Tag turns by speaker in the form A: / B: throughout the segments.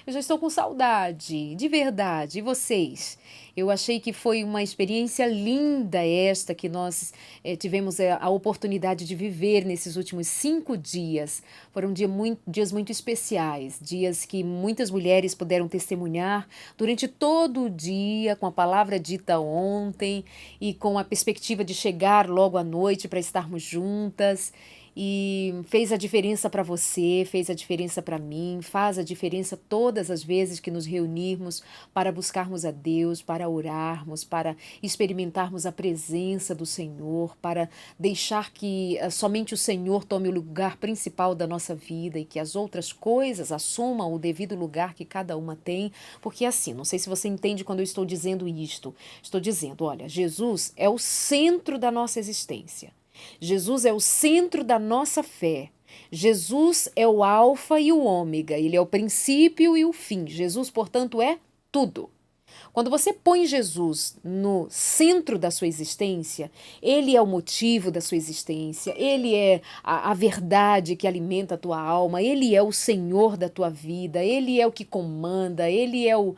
A: Eu já estou com saudade, de verdade. E vocês? Eu achei que foi uma experiência linda esta que nós tivemos a oportunidade de viver nesses últimos 5 dias. Foram dias muito especiais, dias que muitas mulheres puderam testemunhar durante todo o dia, com a palavra dita ontem e com a perspectiva de chegar logo à noite para estarmos juntas. E fez a diferença para você, fez a diferença para mim, faz a diferença todas as vezes que nos reunirmos para buscarmos a Deus, para orarmos, para experimentarmos a presença do Senhor, para deixar que somente o Senhor tome o lugar principal da nossa vida e que as outras coisas assumam o devido lugar que cada uma tem, porque assim, não sei se você entende quando eu estou dizendo isto. Estou dizendo, olha, Jesus é o centro da nossa existência. Jesus é o centro da nossa fé. Jesus é o alfa e o ômega, ele é o princípio e o fim. Jesus, portanto, é tudo. Quando você põe Jesus no centro da sua existência, ele é o motivo da sua existência, ele é a verdade que alimenta a tua alma, ele é o Senhor da tua vida, ele é o que comanda, ele é o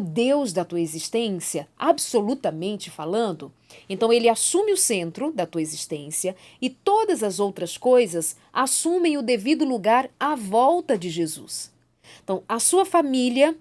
A: Deus da tua existência, absolutamente falando. Então ele assume o centro da tua existência e todas as outras coisas assumem o devido lugar à volta de Jesus. Então, a sua família,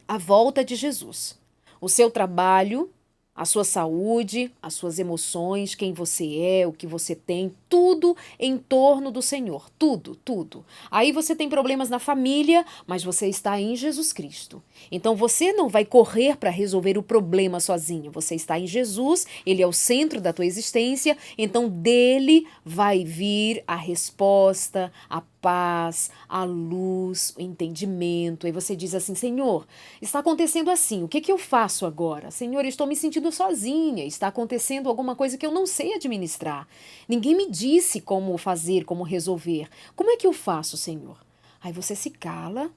A: à volta de Jesus. O seu trabalho, a sua saúde, as suas emoções, quem você é, o que você tem, tudo em torno do Senhor. Tudo, tudo. Aí você tem problemas na família, mas você está em Jesus Cristo. Então você não vai correr para resolver o problema sozinho. Você está em Jesus, ele é o centro da tua existência, então dele vai vir a resposta, a paz, a luz, o entendimento. Aí você diz assim: Senhor, está acontecendo assim, o que que eu faço agora? Senhor, estou me sentindo sozinha, está acontecendo alguma coisa que eu não sei administrar. Ninguém me disse como fazer, como resolver. Como é que eu faço, Senhor? Aí você se cala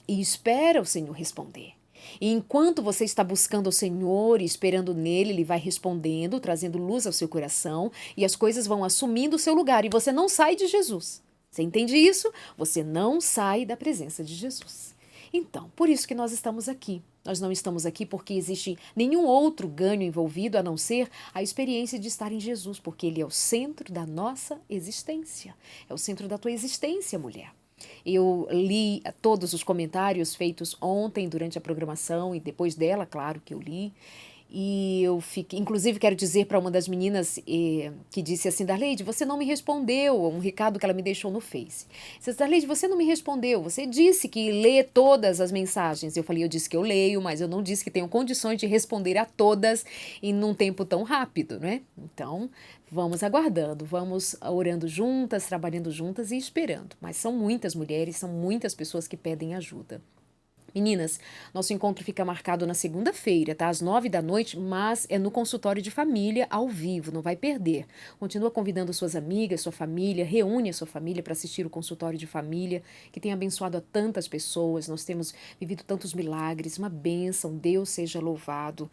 A: e espera o Senhor responder. E enquanto você está buscando o Senhor e esperando nele, ele vai respondendo, trazendo luz ao seu coração e as coisas vão assumindo o seu lugar e você não sai de Jesus. Você entende isso? Você não sai da presença de Jesus. Então, por isso que nós estamos aqui. Nós não estamos aqui porque existe nenhum outro ganho envolvido a não ser a experiência de estar em Jesus, porque ele é o centro da nossa existência. É o centro da tua existência, mulher. Eu li todos os comentários feitos ontem durante a programação e depois dela, claro que eu li. E eu fiquei, inclusive quero dizer para uma das meninas que disse assim: Darleide, você não me respondeu, um recado que ela me deixou no Face. Disse: Darleide, você não me respondeu, você disse que lê todas as mensagens. Eu disse que eu leio, mas eu não disse que tenho condições de responder a todas em num tempo tão rápido, né? Então, vamos aguardando, vamos orando juntas, trabalhando juntas e esperando. Mas são muitas mulheres, são muitas pessoas que pedem ajuda. Meninas, nosso encontro fica marcado na segunda-feira, tá? Às 9 da noite, mas é no consultório de família, ao vivo, não vai perder. Continua convidando suas amigas, sua família, reúne a sua família para assistir o consultório de família, que tem abençoado a tantas pessoas. Nós temos vivido tantos milagres, uma bênção, Deus seja louvado.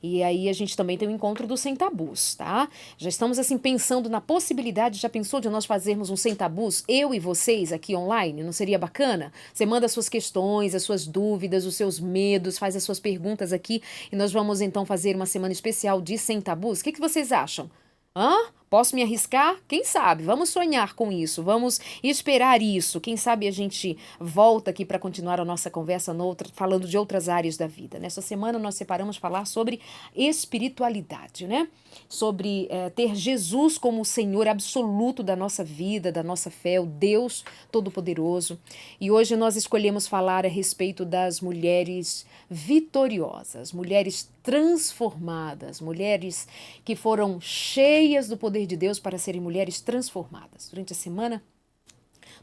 A: E aí a gente também tem o encontro do Sem Tabus, tá? Já estamos assim pensando na possibilidade, já pensou de nós fazermos um Sem Tabus, eu e vocês aqui online? Não seria bacana? Você manda as suas questões, as suas dúvidas, os seus medos, faz as suas perguntas aqui e nós vamos então fazer uma semana especial de Sem Tabus. O que que vocês acham? Hã? Posso me arriscar? Quem sabe? Vamos sonhar com isso, vamos esperar isso. Quem sabe a gente volta aqui para continuar a nossa conversa falando de outras áreas da vida. Nessa semana nós separamos falar sobre espiritualidade, né? Sobre ter Jesus como o Senhor absoluto da nossa vida, da nossa fé, o Deus Todo-Poderoso. E hoje nós escolhemos falar a respeito das mulheres vitoriosas, mulheres transformadas, mulheres que foram cheias do poder de Deus para serem mulheres transformadas. Durante a semana,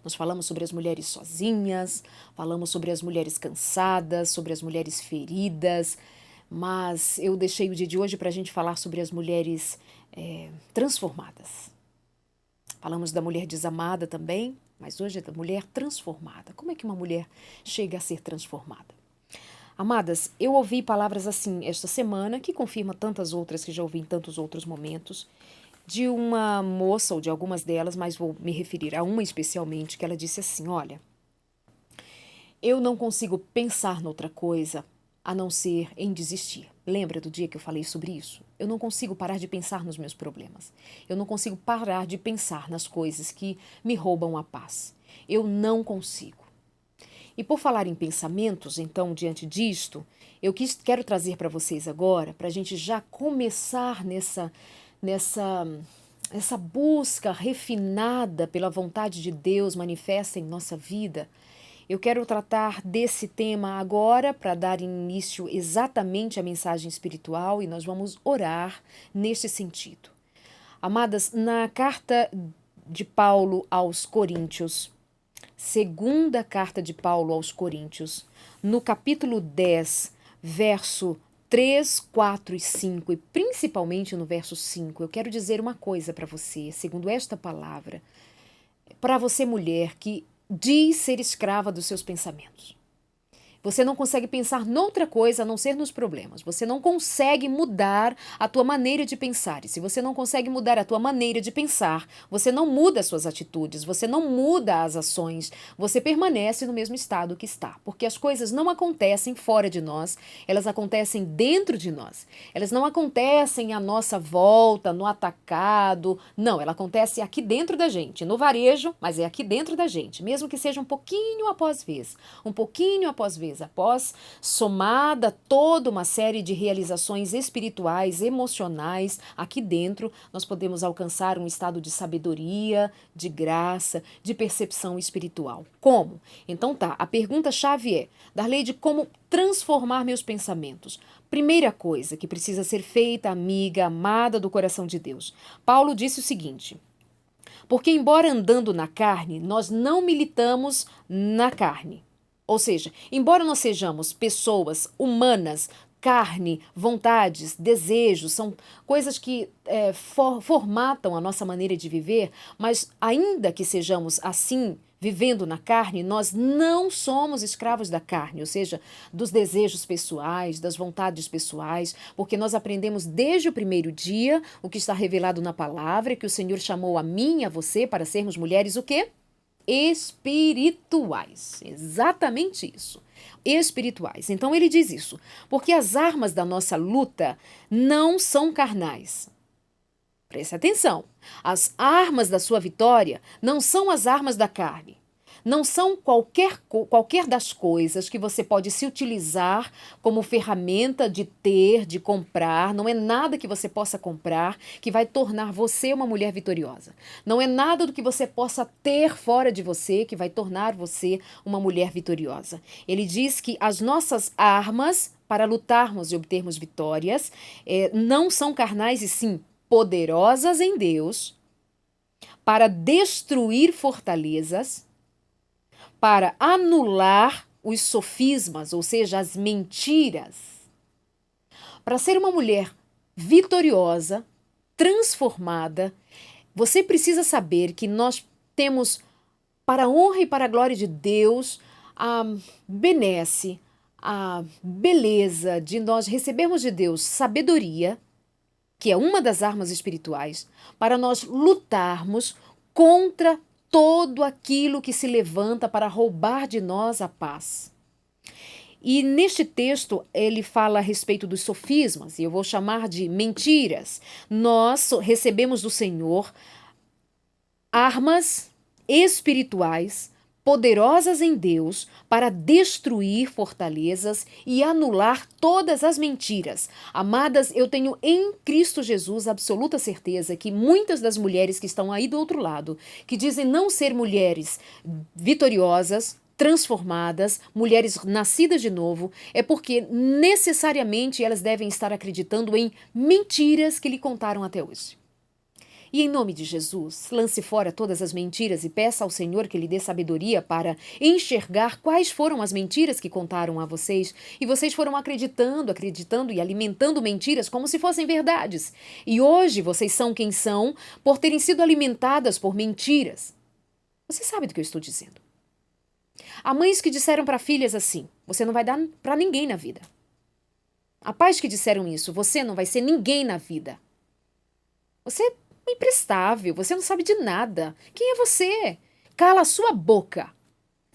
A: nós falamos sobre as mulheres sozinhas, falamos sobre as mulheres cansadas, sobre as mulheres feridas, mas eu deixei o dia de hoje para a gente falar sobre as mulheres transformadas. Falamos da mulher desamada também, mas hoje é da mulher transformada. Como é que uma mulher chega a ser transformada? Amadas, eu ouvi palavras assim esta semana, que confirma tantas outras que já ouvi em tantos outros momentos, de uma moça, ou de algumas delas, mas vou me referir a uma especialmente, que ela disse assim: olha, Eu não consigo pensar noutra coisa a não ser em desistir. Lembra do dia que eu falei sobre isso? Eu não consigo parar de pensar nos meus problemas. Eu não consigo parar de pensar nas coisas que me roubam a paz. Eu não consigo. E por falar em pensamentos, então, diante disto, quero trazer para vocês agora, para a gente já começar essa busca refinada pela vontade de Deus manifesta em nossa vida. Eu quero tratar desse tema agora para dar início exatamente à mensagem espiritual e nós vamos orar neste sentido. Amadas, na carta de Paulo aos Coríntios, segunda carta de Paulo aos Coríntios, no capítulo 10, verso 3, 4 e 5, e principalmente no verso 5, eu quero dizer uma coisa para você, segundo esta palavra, para você mulher que diz ser escrava dos seus pensamentos. Você não consegue pensar noutra coisa a não ser nos problemas. Você não consegue mudar a tua maneira de pensar. E se você não consegue mudar a tua maneira de pensar, você não muda as suas atitudes, você não muda as ações, você permanece no mesmo estado que está. Porque as coisas não acontecem fora de nós, elas acontecem dentro de nós. Elas não acontecem à nossa volta, no atacado. Não, ela acontece aqui dentro da gente, no varejo, mas é aqui dentro da gente. Mesmo que seja um pouquinho após vez, após somada toda uma série de realizações espirituais, emocionais, aqui dentro nós podemos alcançar um estado de sabedoria, de graça, de percepção espiritual. Como? Então tá, a pergunta-chave é, Darleide, como transformar meus pensamentos? Primeira coisa que precisa ser feita, amiga, amada do coração de Deus. Paulo disse o seguinte: porque embora andando na carne, nós não militamos na carne. Ou seja, embora nós sejamos pessoas humanas, carne, vontades, desejos, são coisas que formatam a nossa maneira de viver, mas ainda que sejamos assim, vivendo na carne, nós não somos escravos da carne, ou seja, dos desejos pessoais, das vontades pessoais, porque nós aprendemos desde o primeiro dia o que está revelado na palavra, que o Senhor chamou a mim e a você para sermos mulheres o quê? Espirituais. Exatamente isso. Espirituais. Então ele diz isso. Porque as armas da nossa luta não são carnais. Preste atenção. As armas da sua vitória não são as armas da carne. Não são qualquer das coisas que você pode se utilizar como ferramenta de ter, de comprar. Não é nada que você possa comprar que vai tornar você uma mulher vitoriosa. Não é nada do que você possa ter fora de você que vai tornar você uma mulher vitoriosa. Ele diz que as nossas armas para lutarmos e obtermos vitórias não são carnais e sim poderosas em Deus para destruir fortalezas, para anular os sofismas, ou seja, as mentiras. Para ser uma mulher vitoriosa, transformada, você precisa saber que nós temos, para a honra e para a glória de Deus, a benesse, a beleza de nós recebermos de Deus sabedoria, que é uma das armas espirituais, para nós lutarmos contra todo aquilo que se levanta para roubar de nós a paz. E neste texto ele fala a respeito dos sofismas, e eu vou chamar de mentiras. Nós recebemos do Senhor armas espirituais poderosas em Deus para destruir fortalezas e anular todas as mentiras. Amadas, eu tenho em Cristo Jesus absoluta certeza que muitas das mulheres que estão aí do outro lado, que dizem não ser mulheres vitoriosas, transformadas, mulheres nascidas de novo, é porque necessariamente elas devem estar acreditando em mentiras que lhe contaram até hoje. E em nome de Jesus, lance fora todas as mentiras e peça ao Senhor que lhe dê sabedoria para enxergar quais foram as mentiras que contaram a vocês. E vocês foram acreditando e alimentando mentiras como se fossem verdades. E hoje vocês são quem são por terem sido alimentadas por mentiras. Você sabe do que eu estou dizendo. Há mães que disseram para filhas assim: você não vai dar para ninguém na vida. Há pais que disseram isso: você não vai ser ninguém na vida. Você é imprestável, você não sabe de nada. Quem é você? Cala a sua boca.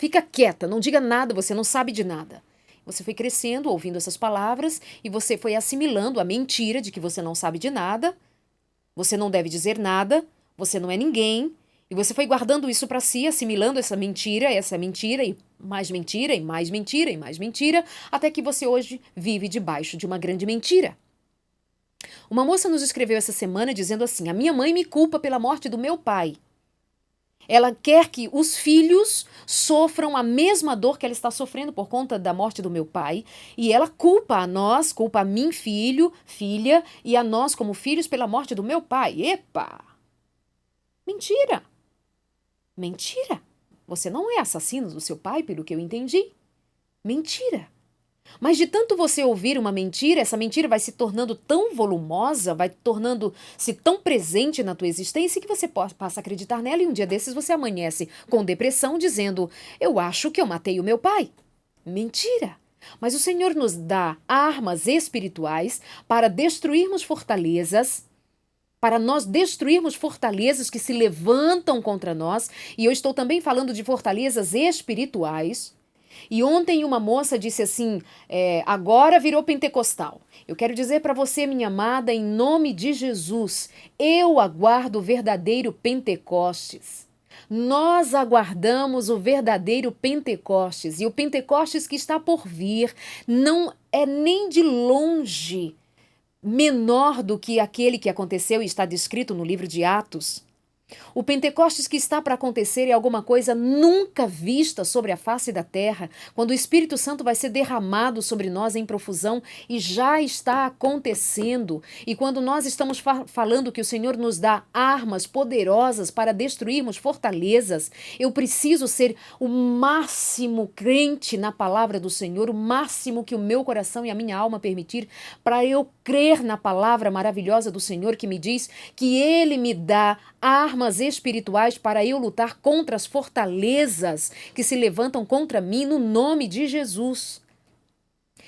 A: Fica quieta, não diga nada, você não sabe de nada. Você foi crescendo, ouvindo essas palavras, e você foi assimilando a mentira de que você não sabe de nada, você não deve dizer nada, você não é ninguém, e você foi guardando isso para si, assimilando essa mentira, e mais mentira, e mais mentira, e mais mentira, até que você hoje vive debaixo de uma grande mentira. Uma moça nos escreveu essa semana dizendo assim: a minha mãe me culpa pela morte do meu pai. Ela quer que os filhos sofram a mesma dor que ela está sofrendo por conta da morte do meu pai. E ela culpa a nós, culpa a mim, filho, filha, e a nós como filhos pela morte do meu pai. Epa! Mentira! Mentira! Você não é assassino do seu pai, pelo que eu entendi. Mentira! Mas de tanto você ouvir uma mentira, essa mentira vai se tornando tão volumosa, vai tornando-se tão presente na tua existência que você passa a acreditar nela e um dia desses você amanhece com depressão dizendo: eu acho que eu matei o meu pai. Mentira! Mas o Senhor nos dá armas espirituais para destruirmos fortalezas, para nós destruirmos fortalezas que se levantam contra nós, e eu estou também falando de fortalezas espirituais. E ontem uma moça disse assim, agora virou pentecostal. Eu quero dizer para você, minha amada, em nome de Jesus, eu aguardo o verdadeiro Pentecostes. Nós aguardamos o verdadeiro Pentecostes. E o Pentecostes que está por vir não é nem de longe menor do que aquele que aconteceu e está descrito no livro de Atos. O Pentecostes que está para acontecer é alguma coisa nunca vista sobre a face da terra, quando o Espírito Santo vai ser derramado sobre nós em profusão e já está acontecendo. E quando nós estamos falando que o Senhor nos dá armas poderosas para destruirmos fortalezas, eu preciso ser o máximo crente na palavra do Senhor, o máximo que o meu coração e a minha alma permitir, para eu crer na palavra maravilhosa do Senhor que me diz que Ele me dá armas espirituais para eu lutar contra as fortalezas que se levantam contra mim no nome de Jesus.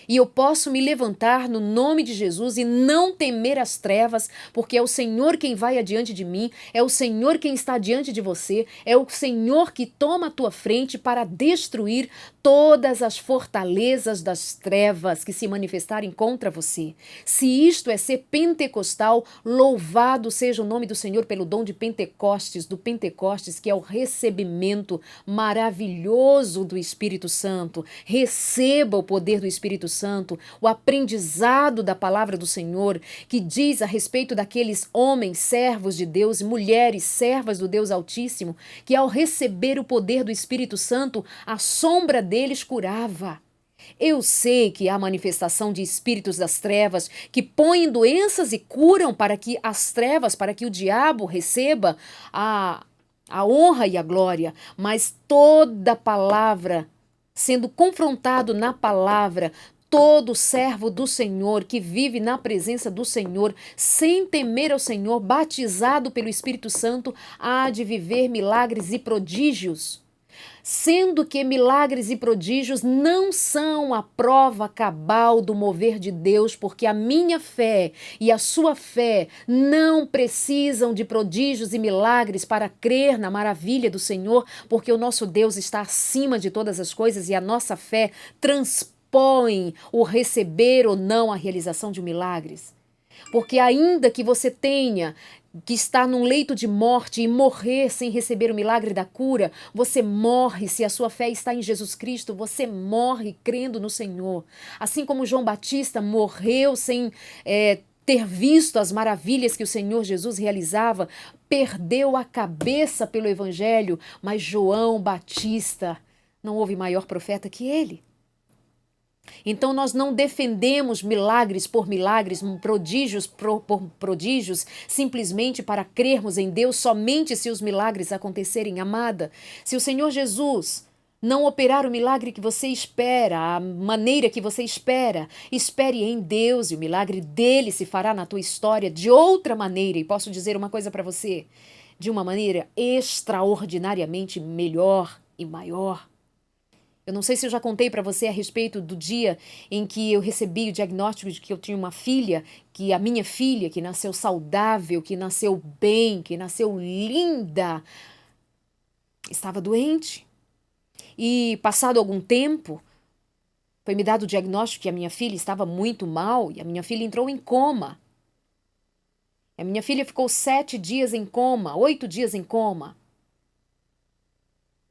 A: E eu posso me levantar no nome de Jesus e não temer as trevas, porque é o Senhor quem vai adiante de mim, é o Senhor quem está diante de você, é o Senhor que toma a tua frente para destruir todas as fortalezas das trevas que se manifestarem contra você. Se isto é ser pentecostal, louvado seja o nome do Senhor pelo dom de Pentecostes, do Pentecostes, que é o recebimento maravilhoso do Espírito Santo. Receba o poder do Espírito Santo, o aprendizado da palavra do Senhor, que diz a respeito daqueles homens, servos de Deus, e mulheres, servas do Deus Altíssimo, que ao receber o poder do Espírito Santo, a sombra deles curava. Eu sei que há manifestação de espíritos das trevas que põem doenças e curam para que as trevas, para que o diabo receba a honra e a glória, mas toda palavra, sendo confrontado na palavra, todo servo do Senhor que vive na presença do Senhor, sem temer ao Senhor, batizado pelo Espírito Santo, há de viver milagres e prodígios. Sendo que milagres e prodígios não são a prova cabal do mover de Deus, porque a minha fé e a sua fé não precisam de prodígios e milagres para crer na maravilha do Senhor, porque o nosso Deus está acima de todas as coisas e a nossa fé transpõe o receber ou não a realização de milagres. Porque ainda que você tenha que estar num leito de morte e morrer sem receber o milagre da cura, você morre se a sua fé está em Jesus Cristo, você morre crendo no Senhor. Assim como João Batista morreu sem ter visto as maravilhas que o Senhor Jesus realizava, perdeu a cabeça pelo Evangelho, mas João Batista, não houve maior profeta que ele. Então nós não defendemos milagres por milagres, prodígios por prodígios, simplesmente para crermos em Deus somente se os milagres acontecerem, amada. Se o Senhor Jesus não operar o milagre que você espera, a maneira que você espera, espere em Deus e o milagre dele se fará na tua história de outra maneira. E posso dizer uma coisa para você, de uma maneira extraordinariamente melhor e maior. Eu não sei se eu já contei para você a respeito do dia em que eu recebi o diagnóstico de que eu tinha uma filha, que a minha filha, que nasceu saudável, que nasceu bem, que nasceu linda, estava doente. E passado algum tempo, foi me dado o diagnóstico que a minha filha estava muito mal e a minha filha entrou em coma. A minha filha ficou 7 dias em coma, 8 dias em coma.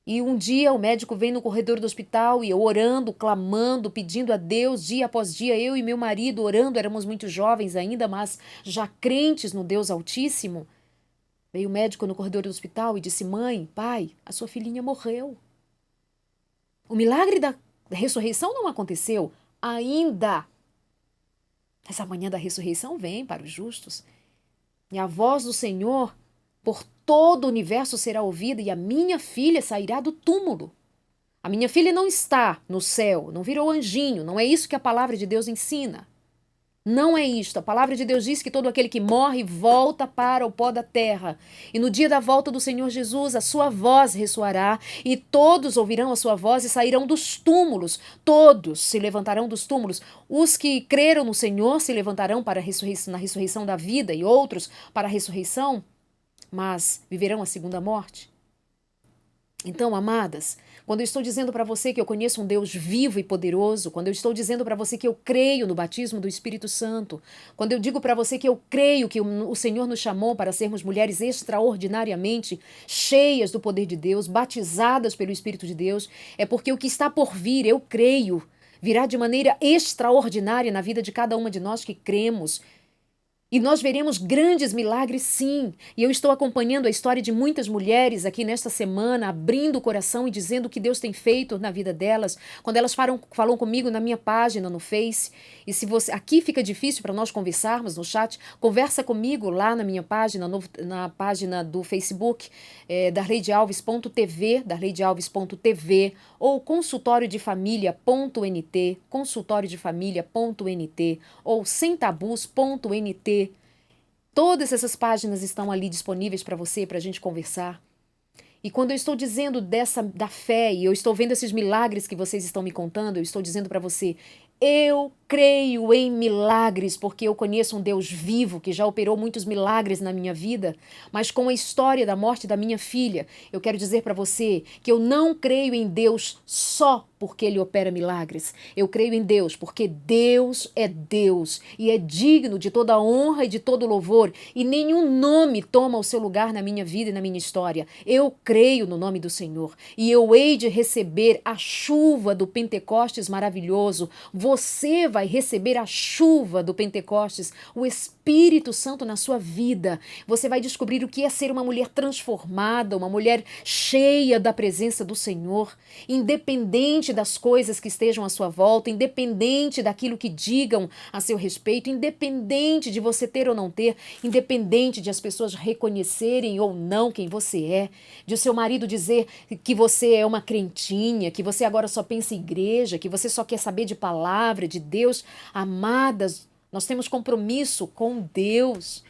A: E um dia o médico vem no corredor do hospital e eu orando, clamando, pedindo a Deus, dia após dia, eu e meu marido orando, éramos muito jovens ainda, mas já crentes no Deus Altíssimo. Veio o médico no corredor do hospital e disse: mãe, pai, a sua filhinha morreu. O milagre da ressurreição não aconteceu ainda. Essa manhã da ressurreição vem para os justos. E a voz do Senhor por todo o universo será ouvida e a minha filha sairá do túmulo. A minha filha não está no céu, não virou anjinho, não é isso que a palavra de Deus ensina. Não é isto. A palavra de Deus diz que todo aquele que morre volta para o pó da terra. E no dia da volta do Senhor Jesus, a sua voz ressoará e todos ouvirão a sua voz e sairão dos túmulos. Todos se levantarão dos túmulos. Os que creram no Senhor se levantarão para na ressurreição da vida e outros para a ressurreição, mas viverão a segunda morte. Então, amadas, quando eu estou dizendo para você que eu conheço um Deus vivo e poderoso, quando eu estou dizendo para você que eu creio no batismo do Espírito Santo, quando eu digo para você que eu creio que o Senhor nos chamou para sermos mulheres extraordinariamente cheias do poder de Deus, batizadas pelo Espírito de Deus, é porque o que está por vir, eu creio, virá de maneira extraordinária na vida de cada uma de nós que cremos. E nós veremos grandes milagres, sim. E eu estou acompanhando a história de muitas mulheres aqui nesta semana, abrindo o coração e dizendo o que Deus tem feito na vida delas. Quando elas falam comigo na minha página no Face. E se você aqui fica difícil para nós conversarmos no chat, conversa comigo lá na minha página, na página do Facebook, darleidealves.tv, darleidealves.tv, ou consultoriodefamilia.nt, consultoriodefamilia.nt, ou semtabus.nt. Todas essas páginas estão ali disponíveis para você, para a gente conversar. E quando eu estou dizendo da fé e eu estou vendo esses milagres que vocês estão me contando, eu estou dizendo para você, eu creio em milagres porque eu conheço um Deus vivo que já operou muitos milagres na minha vida, mas com a história da morte da minha filha, eu quero dizer para você que eu não creio em Deus só porque Ele opera milagres. Eu creio em Deus porque Deus é Deus e é digno de toda honra e de todo louvor e nenhum nome toma o seu lugar na minha vida e na minha história. Eu creio no nome do Senhor e eu hei de receber a chuva do Pentecostes maravilhoso. Você vai receber a chuva do Pentecostes, o Espírito Santo na sua vida. Você vai descobrir o que é ser uma mulher transformada, uma mulher cheia da presença do Senhor, independente das coisas que estejam à sua volta, independente daquilo que digam a seu respeito, independente de você ter ou não ter, independente de as pessoas reconhecerem ou não quem você é, de o seu marido dizer que você é uma crentinha, que você agora só pensa em igreja, que você só quer saber de palavra, de Deus. Amadas, nós temos compromisso com Deus,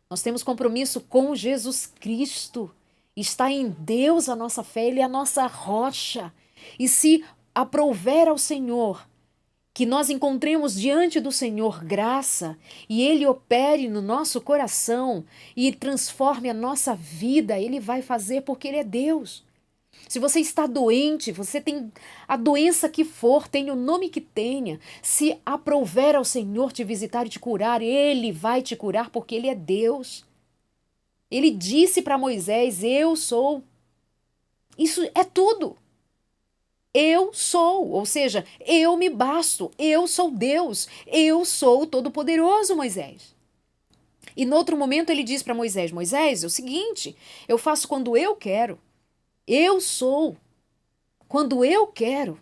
A: nós temos compromisso com Jesus Cristo. Está em Deus a nossa fé, Ele é a nossa rocha. E se aprouver ao Senhor que nós encontremos diante do Senhor graça e Ele opere no nosso coração e transforme a nossa vida, Ele vai fazer porque Ele é Deus. Se você está doente, você tem a doença que for, tenha o nome que tenha, se aprouver ao Senhor te visitar e te curar, Ele vai te curar porque Ele é Deus. Ele disse para Moisés, eu sou. Isso é tudo. Eu sou, ou seja, eu me basto, eu sou Deus, eu sou o Todo-Poderoso, Moisés. E no outro momento ele diz para Moisés, Moisés, é o seguinte, eu faço quando eu quero, eu sou, quando eu quero.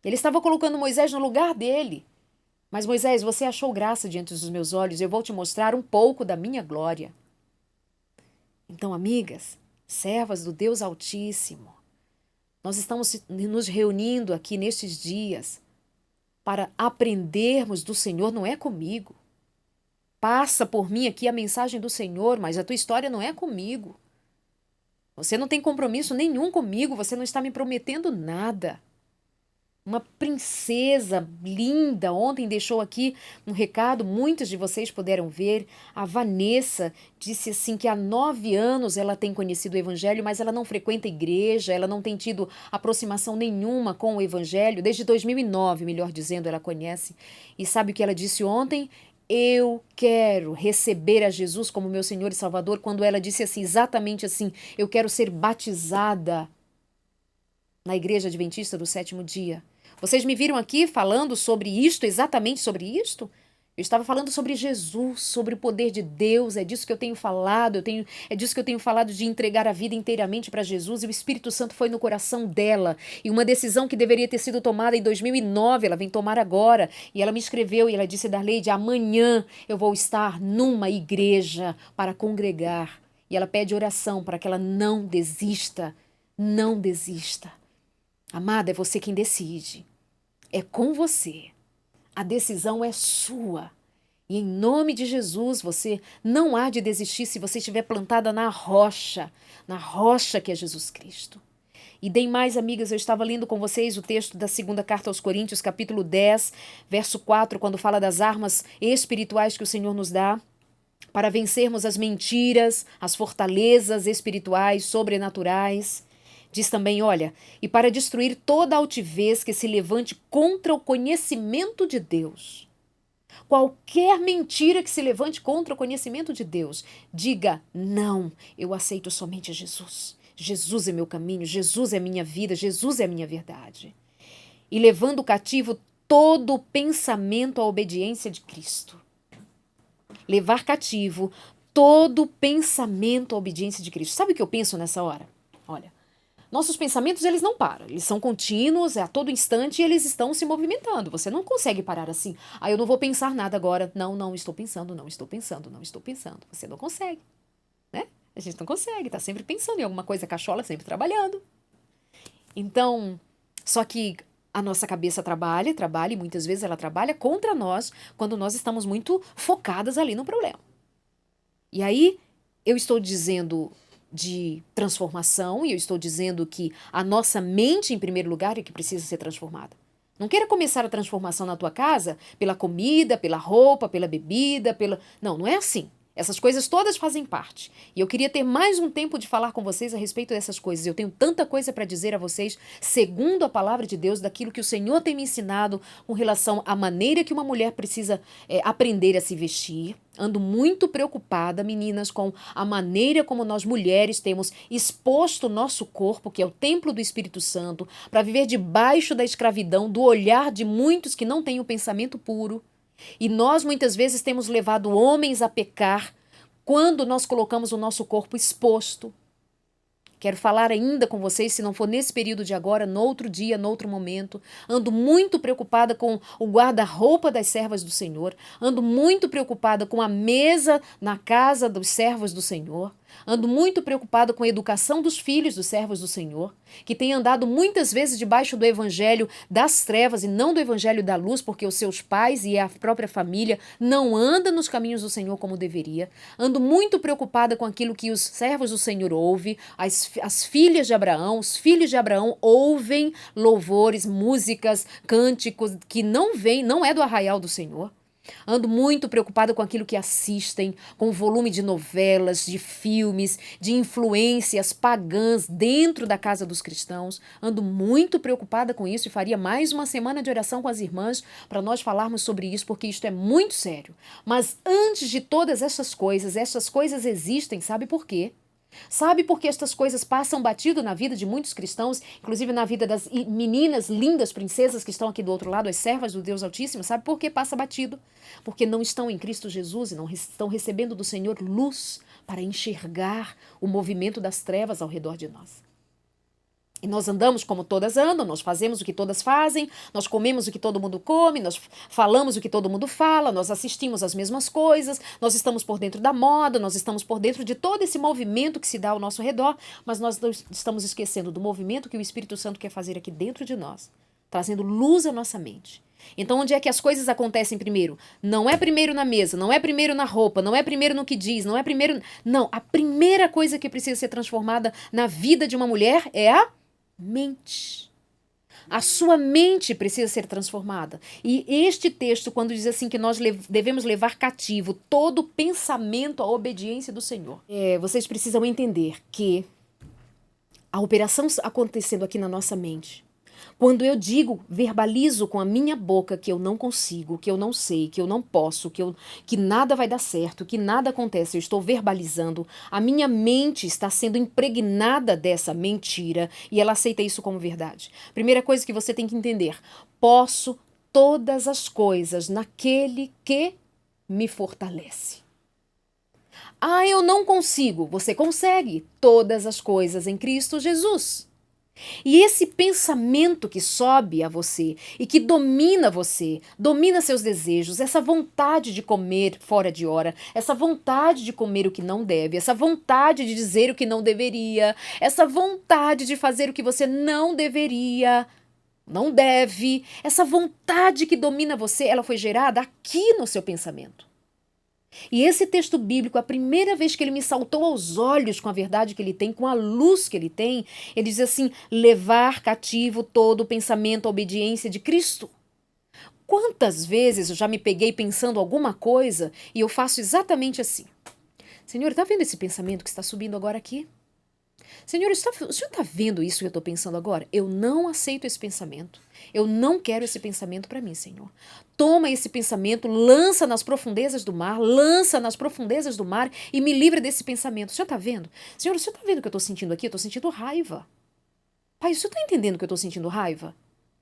A: Ele estava colocando Moisés no lugar dele. Mas Moisés, você achou graça diante dos meus olhos, eu vou te mostrar um pouco da minha glória. Então, amigas, servas do Deus Altíssimo, nós estamos nos reunindo aqui nestes dias para aprendermos do Senhor, não é comigo. Passa por mim aqui a mensagem do Senhor, mas a tua história não é comigo. Você não tem compromisso nenhum comigo, você não está me prometendo nada. uma princesa linda. Ontem deixou aqui um recado, muitos de vocês puderam ver. A Vanessa disse assim que há 9 anos ela tem conhecido o Evangelho, mas ela não frequenta igreja, ela não tem tido aproximação nenhuma com o Evangelho. Desde 2009, melhor dizendo, ela conhece. E sabe o que ela disse ontem? Eu quero receber a Jesus como meu Senhor e Salvador. Quando ela disse assim, exatamente assim, eu quero ser batizada na Igreja Adventista do Sétimo Dia. Vocês me viram aqui falando sobre isto, exatamente sobre isto? Eu estava falando sobre Jesus, sobre o poder de Deus, é disso que eu tenho falado, é disso que eu tenho falado, de entregar a vida inteiramente para Jesus, e o Espírito Santo foi no coração dela, e uma decisão que deveria ter sido tomada em 2009, ela vem tomar agora, e ela me escreveu, e ela disse, Darleide, amanhã eu vou estar numa igreja para congregar, e ela pede oração para que ela não desista, não desista. Amada, é você quem decide. É com você. A decisão é sua. E em nome de Jesus, você não há de desistir se você estiver plantada na rocha que é Jesus Cristo. E bem mais, amigas, eu estava lendo com vocês o texto da segunda carta aos Coríntios, capítulo 10, verso 4, quando fala das armas espirituais que o Senhor nos dá para vencermos as mentiras, as fortalezas espirituais, sobrenaturais. Diz também, olha, e para destruir toda altivez que se levante contra o conhecimento de Deus. Qualquer mentira que se levante contra o conhecimento de Deus, diga, não, eu aceito somente Jesus. Jesus é meu caminho, Jesus é minha vida, Jesus é minha verdade. E levando cativo todo o pensamento à obediência de Cristo. Levar cativo todo o pensamento à obediência de Cristo. Sabe o que eu penso nessa hora? Olha, nossos pensamentos, eles não param, eles são contínuos, a todo instante eles estão se movimentando. Você não consegue parar assim. Ah, eu não vou pensar nada agora. Não estou pensando, não estou pensando, não estou pensando. Você não consegue, né? A gente não consegue, tá sempre pensando em alguma coisa, a cachola sempre trabalhando. Então, só que a nossa cabeça trabalha, e muitas vezes ela trabalha contra nós quando nós estamos muito focadas ali no problema. E aí, eu estou dizendo de transformação, e eu estou dizendo que a nossa mente, em primeiro lugar, é que precisa ser transformada. Não queira começar a transformação na tua casa pela comida, pela roupa, pela bebida, pela... Não é assim. Essas coisas todas fazem parte. E eu queria ter mais um tempo de falar com vocês a respeito dessas coisas. Eu tenho tanta coisa para dizer a vocês, segundo a palavra de Deus, daquilo que o Senhor tem me ensinado com relação à maneira que uma mulher precisa aprender a se vestir. Ando muito preocupada, meninas, com a maneira como nós mulheres temos exposto o nosso corpo, que é o templo do Espírito Santo, para viver debaixo da escravidão, do olhar de muitos que não têm o pensamento puro. E nós muitas vezes temos levado homens a pecar quando nós colocamos o nosso corpo exposto. Quero falar ainda com vocês, se não for nesse período de agora, no outro dia, no outro momento. Ando muito preocupada com o guarda-roupa das servas do Senhor. Ando muito preocupada com a mesa na casa dos servos do Senhor. Ando muito preocupada com a educação dos filhos dos servos do Senhor, que têm andado muitas vezes debaixo do evangelho das trevas e não do evangelho da luz, porque os seus pais e a própria família não andam nos caminhos do Senhor como deveria. Ando muito preocupada com aquilo que os servos do Senhor ouvem, as filhas de Abraão, os filhos de Abraão ouvem louvores, músicas, cânticos que não é do arraial do Senhor. Ando muito preocupada com aquilo que assistem, com o volume de novelas, de filmes, de influências pagãs dentro da casa dos cristãos. Ando muito preocupada com isso e faria mais uma semana de oração com as irmãs para nós falarmos sobre isso, porque isto é muito sério. Mas antes de todas essas coisas existem, sabe por quê? Sabe por que estas coisas passam batido na vida de muitos cristãos, inclusive na vida das meninas lindas, princesas que estão aqui do outro lado, as servas do Deus Altíssimo? Sabe por que passa batido? Porque não estão em Cristo Jesus e não estão recebendo do Senhor luz para enxergar o movimento das trevas ao redor de nós. E nós andamos como todas andam, nós fazemos o que todas fazem, nós comemos o que todo mundo come, nós falamos o que todo mundo fala, nós assistimos as mesmas coisas, nós estamos por dentro da moda, nós estamos por dentro de todo esse movimento que se dá ao nosso redor, mas nós estamos esquecendo do movimento que o Espírito Santo quer fazer aqui dentro de nós, trazendo luz à nossa mente. Então, onde é que as coisas acontecem primeiro? Não é primeiro na mesa, não é primeiro na roupa, não é primeiro no que diz, não é primeiro... Não, a primeira coisa que precisa ser transformada na vida de uma mulher é a mente. A sua mente precisa ser transformada. E este texto, quando diz assim que nós devemos levar cativo todo pensamento à obediência do Senhor, vocês precisam entender que a operação acontecendo aqui na nossa mente, quando eu digo, verbalizo com a minha boca que eu não consigo, que eu não sei, que eu não posso, que nada vai dar certo, que nada acontece, eu estou verbalizando, a minha mente está sendo impregnada dessa mentira e ela aceita isso como verdade. Primeira coisa que você tem que entender: posso todas as coisas naquele que me fortalece. Ah, eu não consigo. Você consegue todas as coisas em Cristo Jesus. E esse pensamento que sobe a você e que domina você, domina seus desejos, essa vontade de comer fora de hora, essa vontade de comer o que não deve, essa vontade de dizer o que não deveria, essa vontade de fazer o que você não deveria, não deve, essa vontade que domina você, ela foi gerada aqui no seu pensamento. E esse texto bíblico, a primeira vez que ele me saltou aos olhos com a verdade que ele tem, com a luz que ele tem, ele diz assim: levar cativo todo o pensamento à obediência de Cristo. Quantas vezes eu já me peguei pensando alguma coisa e eu faço exatamente assim: Senhor, está vendo esse pensamento que está subindo agora aqui? Senhor, o senhor está vendo isso que eu estou pensando agora? Eu não aceito esse pensamento. Eu não quero esse pensamento para mim, Senhor. Toma esse pensamento, lança nas profundezas do mar, e me livra desse pensamento. O senhor está vendo? Senhor, o senhor está vendo o que eu estou sentindo aqui? Eu estou sentindo raiva. Pai, o senhor está entendendo que eu estou sentindo raiva?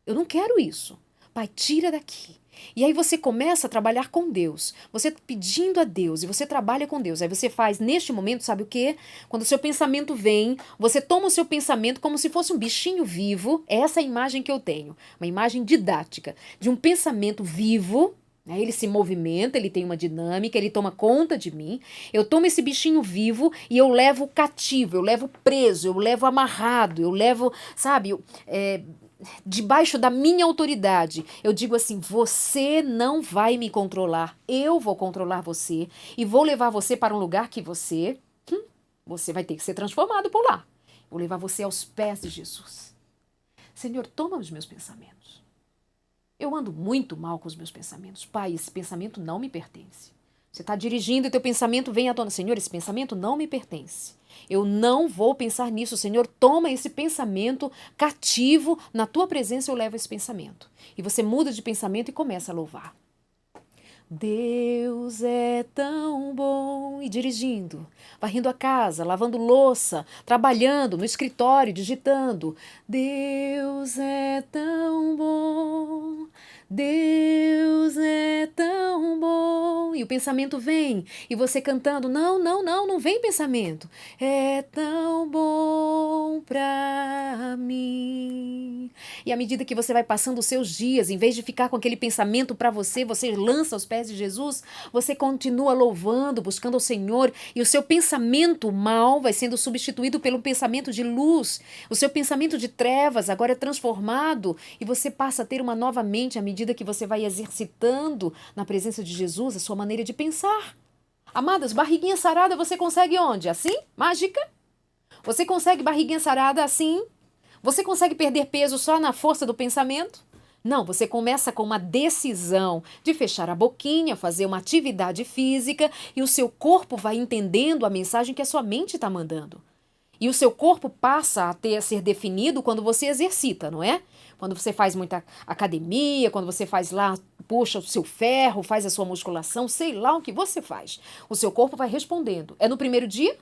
A: Eu não quero isso. Pai, tira daqui. E aí você começa a trabalhar com Deus. Você pedindo a Deus e você trabalha com Deus. Aí você faz, neste momento, sabe o quê? Quando o seu pensamento vem, você toma o seu pensamento como se fosse um bichinho vivo. Essa é a imagem que eu tenho. Uma imagem didática de um pensamento vivo. Ele se movimenta, ele tem uma dinâmica, ele toma conta de mim. Eu tomo esse bichinho vivo e eu levo cativo, eu levo preso, eu levo amarrado, eu levo, sabe, debaixo da minha autoridade. Eu digo assim: você não vai me controlar, eu vou controlar você e vou levar você para um lugar que você vai ter que ser transformado por lá. Vou levar você aos pés de Jesus. Senhor, toma os meus pensamentos. Eu ando muito mal com os meus pensamentos. Pai, esse pensamento não me pertence. Você está dirigindo e teu pensamento vem à tona. Senhor, esse pensamento não me pertence. Eu não vou pensar nisso. Senhor, toma esse pensamento cativo. Na tua presença eu levo esse pensamento. E você muda de pensamento e começa a louvar. Deus é tão bom. E dirigindo, varrendo a casa, lavando louça, trabalhando no escritório, digitando. Deus é tão bom. Deus é tão bom. E o pensamento vem, e você cantando: não vem pensamento. É tão bom pra mim. E à medida que você vai passando os seus dias, em vez de ficar com aquele pensamento para você lança aos pés de Jesus, você continua louvando, buscando o Senhor, e o seu pensamento mal vai sendo substituído pelo pensamento de luz. O seu pensamento de trevas agora é transformado, e você passa a ter uma nova mente à medida que você vai exercitando na presença de Jesus a sua maneira de pensar. Amadas, barriguinha sarada você consegue onde? Assim? Mágica? Você consegue barriguinha sarada assim? Você consegue perder peso só na força do pensamento? Não, você começa com uma decisão de fechar a boquinha, fazer uma atividade física, e o seu corpo vai entendendo a mensagem que a sua mente está mandando. E o seu corpo passa a ser definido quando você exercita, não é? Quando você faz muita academia, quando você faz lá, puxa o seu ferro, faz a sua musculação, sei lá o que você faz. O seu corpo vai respondendo. É no primeiro dia?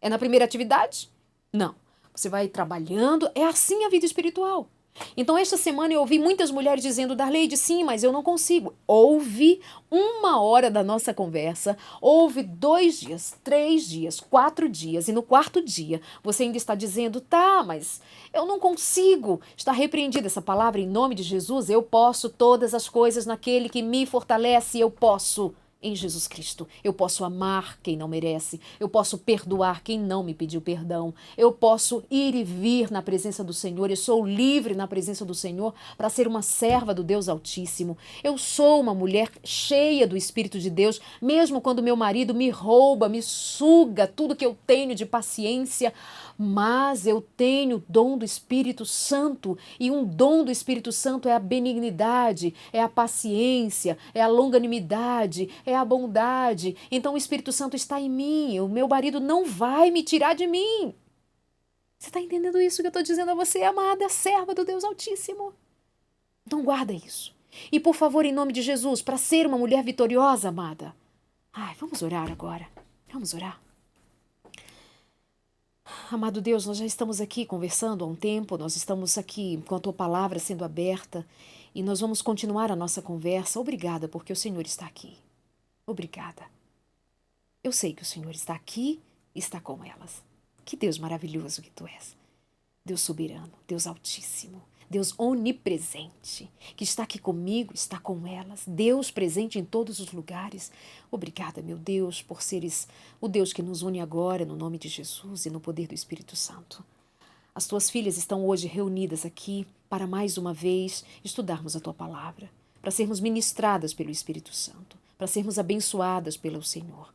A: É na primeira atividade? Não. Você vai trabalhando, é assim a vida espiritual. Então, esta semana eu ouvi muitas mulheres dizendo: Darleide, sim, mas eu não consigo. Ouve 1 hora da nossa conversa, ouve 2 dias, 3 dias, 4 dias, e no 4º dia você ainda está dizendo: tá, mas eu não consigo. Está repreendida essa palavra em nome de Jesus. Eu posso todas as coisas naquele que me fortalece, eu posso. em Jesus Cristo. Eu posso amar quem não merece, eu posso perdoar quem não me pediu perdão, eu posso ir e vir na presença do Senhor, eu sou livre na presença do Senhor para ser uma serva do Deus Altíssimo. Eu sou uma mulher cheia do Espírito de Deus, mesmo quando meu marido me rouba, me suga tudo que eu tenho de paciência, mas eu tenho o dom do Espírito Santo, e um dom do Espírito Santo é a benignidade, é a paciência, é a longanimidade, é a bondade. Então o Espírito Santo está em mim, o meu marido não vai me tirar de mim. Você está entendendo isso que eu estou dizendo a você, amada serva do Deus Altíssimo? Então guarda isso. E por favor, em nome de Jesus, para ser uma mulher vitoriosa, amada. Ai, vamos orar agora. Vamos orar. Amado Deus, nós já estamos aqui conversando há um tempo, nós estamos aqui com a Tua palavra sendo aberta e nós vamos continuar a nossa conversa. Obrigada, porque o Senhor está aqui. Obrigada. Eu sei que o Senhor está aqui e está com elas. Que Deus maravilhoso que Tu és. Deus soberano, Deus altíssimo, Deus onipresente, que está aqui comigo, está com elas, Deus presente em todos os lugares. Obrigada, meu Deus, por seres o Deus que nos une agora, no nome de Jesus e no poder do Espírito Santo. As Tuas filhas estão hoje reunidas aqui para mais uma vez estudarmos a Tua palavra, para sermos ministradas pelo Espírito Santo, para sermos abençoadas pelo Senhor.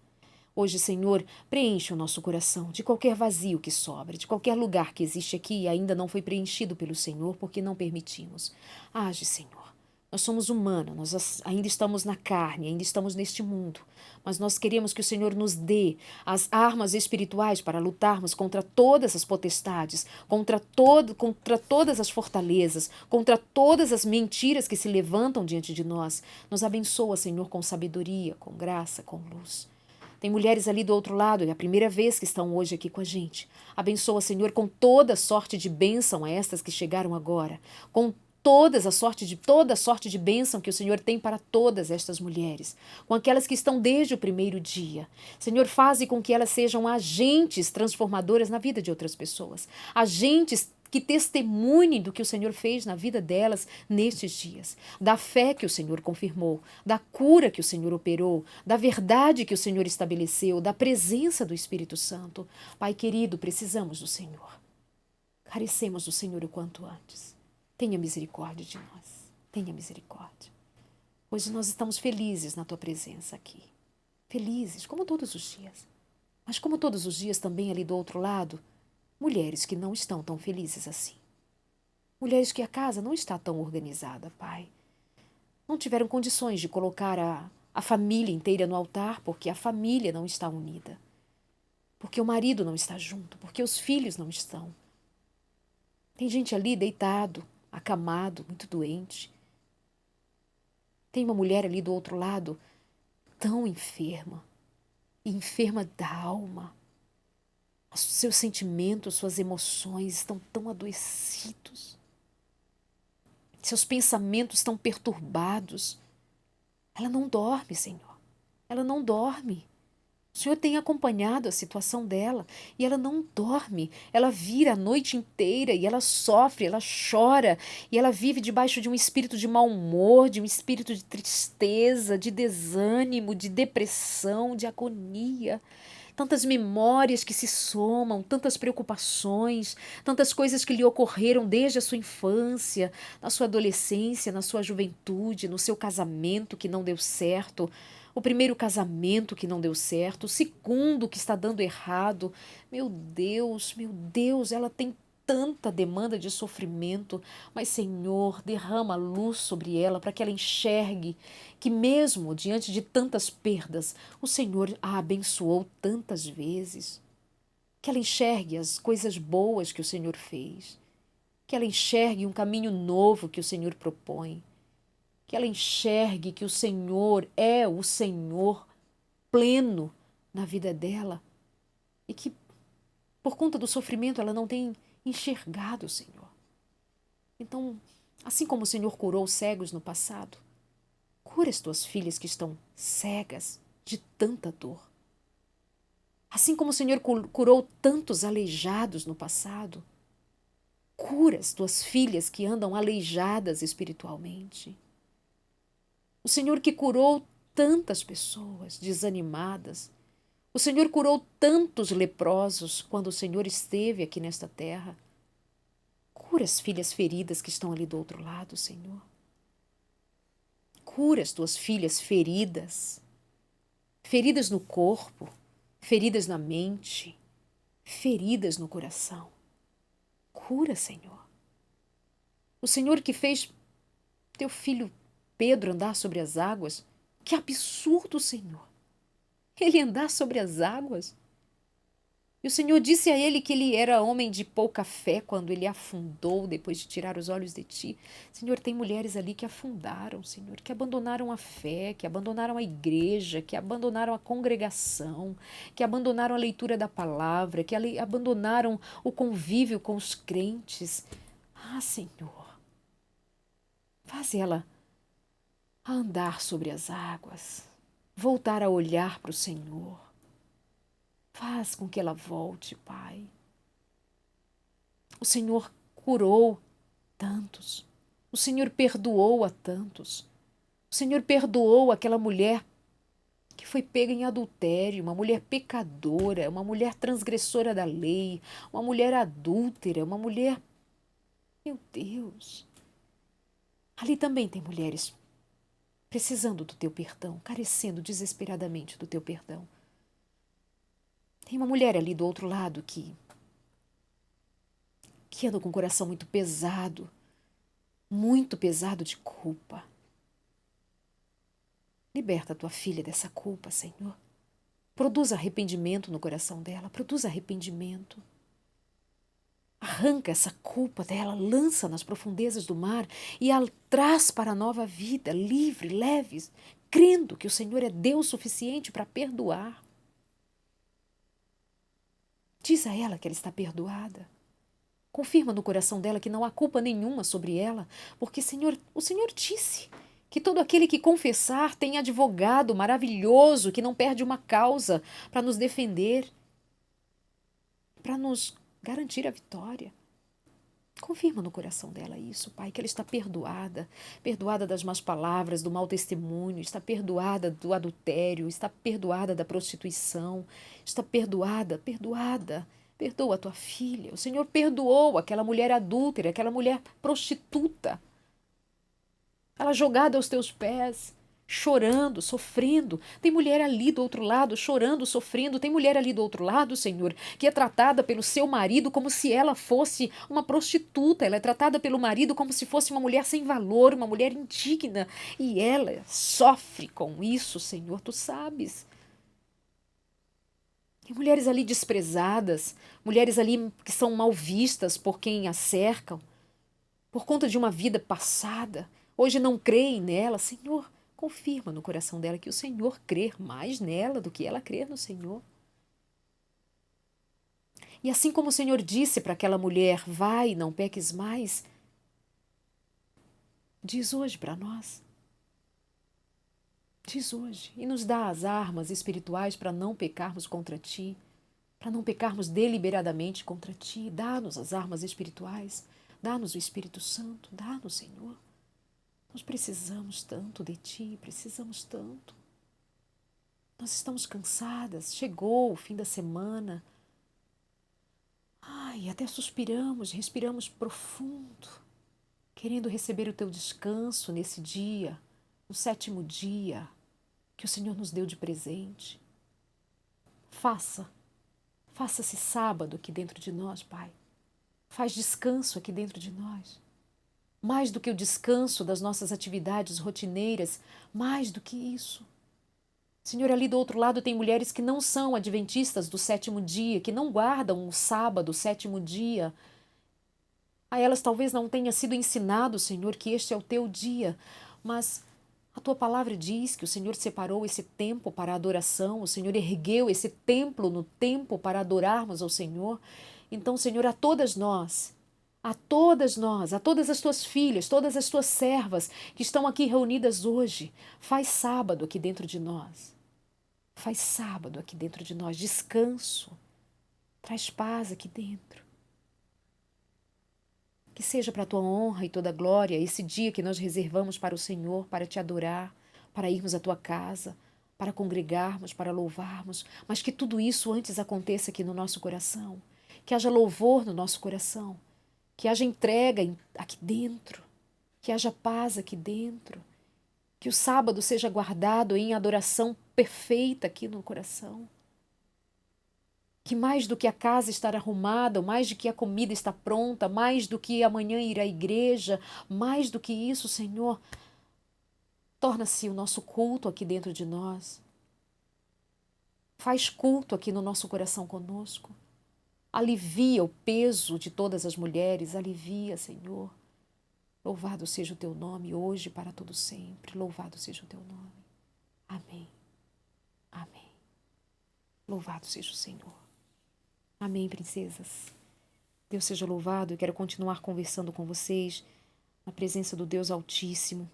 A: Hoje, Senhor, preenche o nosso coração de qualquer vazio que sobra, de qualquer lugar que existe aqui e ainda não foi preenchido pelo Senhor porque não permitimos. Age, Senhor. Nós somos humanos, nós ainda estamos na carne, ainda estamos neste mundo, mas nós queremos que o Senhor nos dê as armas espirituais para lutarmos contra todas as potestades, contra todas as fortalezas, contra todas as mentiras que se levantam diante de nós. Nos abençoa, Senhor, com sabedoria, com graça, com luz. Tem mulheres ali do outro lado, é a primeira vez que estão hoje aqui com a gente. Abençoa, Senhor, com toda sorte de bênção a estas que chegaram agora, com toda sorte de bênção que o Senhor tem para todas estas mulheres, com aquelas que estão desde o primeiro dia. Senhor, faze com que elas sejam agentes transformadoras na vida de outras pessoas, agentes que testemunhem do que o Senhor fez na vida delas nestes dias, da fé que o Senhor confirmou, da cura que o Senhor operou, da verdade que o Senhor estabeleceu, da presença do Espírito Santo. Pai querido, precisamos do Senhor. Carecemos do Senhor o quanto antes. Tenha misericórdia de nós. Tenha misericórdia. Hoje nós estamos felizes na Tua presença aqui. Felizes, como todos os dias. Mas como todos os dias também ali do outro lado, mulheres que não estão tão felizes assim. Mulheres que a casa não está tão organizada, Pai. Não tiveram condições de colocar a família inteira no altar porque a família não está unida. Porque o marido não está junto, porque os filhos não estão. Tem gente ali deitado, acamado, muito doente. Tem uma mulher ali do outro lado tão enferma, enferma da alma. Os seus sentimentos, suas emoções estão tão adoecidos. Seus pensamentos estão perturbados. Ela não dorme, Senhor. Ela não dorme. O Senhor tem acompanhado a situação dela e ela não dorme. Ela vira a noite inteira e ela sofre, ela chora e ela vive debaixo de um espírito de mau humor, de um espírito de tristeza, de desânimo, de depressão, de agonia. Tantas memórias que se somam, tantas preocupações, tantas coisas que lhe ocorreram desde a sua infância, na sua adolescência, na sua juventude, no seu casamento que não deu certo, o primeiro casamento que não deu certo, o segundo que está dando errado. Meu Deus, ela tem tanta demanda de sofrimento, mas Senhor, derrama luz sobre ela para que ela enxergue que mesmo diante de tantas perdas, o Senhor a abençoou tantas vezes. Que ela enxergue as coisas boas que o Senhor fez. Que ela enxergue um caminho novo que o Senhor propõe. Que ela enxergue que o Senhor é o Senhor pleno na vida dela e que, por conta do sofrimento, ela não tem enxergado o Senhor. Então, assim como o Senhor curou os cegos no passado, cura as tuas filhas que estão cegas de tanta dor. Assim como o Senhor curou tantos aleijados no passado, cura as tuas filhas que andam aleijadas espiritualmente. O Senhor que curou tantas pessoas desanimadas. O Senhor curou tantos leprosos quando o Senhor esteve aqui nesta terra. Cura as filhas feridas que estão ali do outro lado, Senhor. Cura as tuas filhas feridas. Feridas no corpo, feridas na mente, feridas no coração. Cura, Senhor. O Senhor que fez teu filho Pedro andar sobre as águas, que absurdo, Senhor. Ele andar sobre as águas. E o Senhor disse a ele que ele era homem de pouca fé quando ele afundou depois de tirar os olhos de ti. Senhor, tem mulheres ali que afundaram, Senhor, que abandonaram a fé, que abandonaram a igreja, que abandonaram a congregação, que abandonaram a leitura da palavra, que abandonaram o convívio com os crentes. Ah, Senhor, faz ela a andar sobre as águas, voltar a olhar para o Senhor. Faz com que ela volte, Pai. O Senhor curou tantos. O Senhor perdoou a tantos. O Senhor perdoou aquela mulher que foi pega em adultério, uma mulher pecadora, uma mulher transgressora da lei, uma mulher adúltera, uma mulher... Meu Deus! Ali também tem mulheres precisando do teu perdão, carecendo desesperadamente do teu perdão. Tem uma mulher ali do outro lado que anda com o coração muito pesado de culpa. Liberta a tua filha dessa culpa, Senhor. Produz arrependimento no coração dela, produz arrependimento. Arranca essa culpa dela, lança nas profundezas do mar e a traz para a nova vida, livre, leve, crendo que o Senhor é Deus suficiente para perdoar. Diz a ela que ela está perdoada. Confirma no coração dela que não há culpa nenhuma sobre ela, porque o Senhor disse que todo aquele que confessar tem advogado maravilhoso, que não perde uma causa para nos defender, para nos garantir a vitória. Confirma no coração dela isso, Pai, que ela está perdoada, perdoada das más palavras, do mau testemunho, está perdoada do adultério, está perdoada da prostituição, está perdoada. Perdoa a tua filha. O Senhor perdoou aquela mulher adúltera, aquela mulher prostituta. Ela jogada aos teus pés, chorando, sofrendo. Tem mulher ali do outro lado, chorando, sofrendo. Tem mulher ali do outro lado, Senhor, que é tratada pelo seu marido como se ela fosse uma prostituta. Ela é tratada pelo marido como se fosse uma mulher sem valor, uma mulher indigna. E ela sofre com isso, Senhor, tu sabes. Tem mulheres ali desprezadas, mulheres ali que são mal vistas por quem a cercam, por conta de uma vida passada. Hoje não creem nela, Senhor. Confirma no coração dela que o Senhor crê mais nela do que ela crê no Senhor. E assim como o Senhor disse para aquela mulher, vai, não peques mais, diz hoje para nós. Diz hoje e nos dá as armas espirituais para não pecarmos contra Ti, para não pecarmos deliberadamente contra Ti. Dá-nos as armas espirituais, dá-nos o Espírito Santo, dá-nos, Senhor. Nós precisamos tanto de Ti, precisamos tanto. Nós estamos cansadas, chegou o fim da semana. Ai, até suspiramos, respiramos profundo, querendo receber o Teu descanso nesse dia, no 7º dia que o Senhor nos deu de presente. Faça-se sábado aqui dentro de nós, Pai. Faz descanso aqui dentro de nós. Mais do que o descanso das nossas atividades rotineiras, mais do que isso. Senhor, ali do outro lado tem mulheres que não são adventistas do 7º dia, que não guardam o sábado, o 7º dia. A elas talvez não tenha sido ensinado, Senhor, que este é o Teu dia, mas a Tua palavra diz que o Senhor separou esse tempo para a adoração, o Senhor ergueu esse templo no tempo para adorarmos ao Senhor. Então, Senhor, a todas nós, a todas as Tuas filhas, todas as Tuas servas que estão aqui reunidas hoje, faz sábado aqui dentro de nós. Faz sábado aqui dentro de nós, descanso, traz paz aqui dentro. Que seja para a Tua honra e toda glória esse dia que nós reservamos para o Senhor, para Te adorar, para irmos à tua casa, para congregarmos, para louvarmos, mas que tudo isso antes aconteça aqui no nosso coração, que haja louvor no nosso coração, que haja entrega aqui dentro, que haja paz aqui dentro, que o sábado seja guardado em adoração perfeita aqui no coração. Que mais do que a casa estar arrumada, mais do que a comida estar pronta, mais do que amanhã ir à igreja, mais do que isso, Senhor, torna-se o nosso culto aqui dentro de nós. Faz culto aqui no nosso coração conosco. Alivia o peso de todas as mulheres, alivia, Senhor. Louvado seja o teu nome hoje e para todo sempre. Louvado seja o teu nome. Amém. Amém. Louvado seja o Senhor. Amém, princesas. Deus seja louvado. Eu quero continuar conversando com vocês na presença do Deus Altíssimo.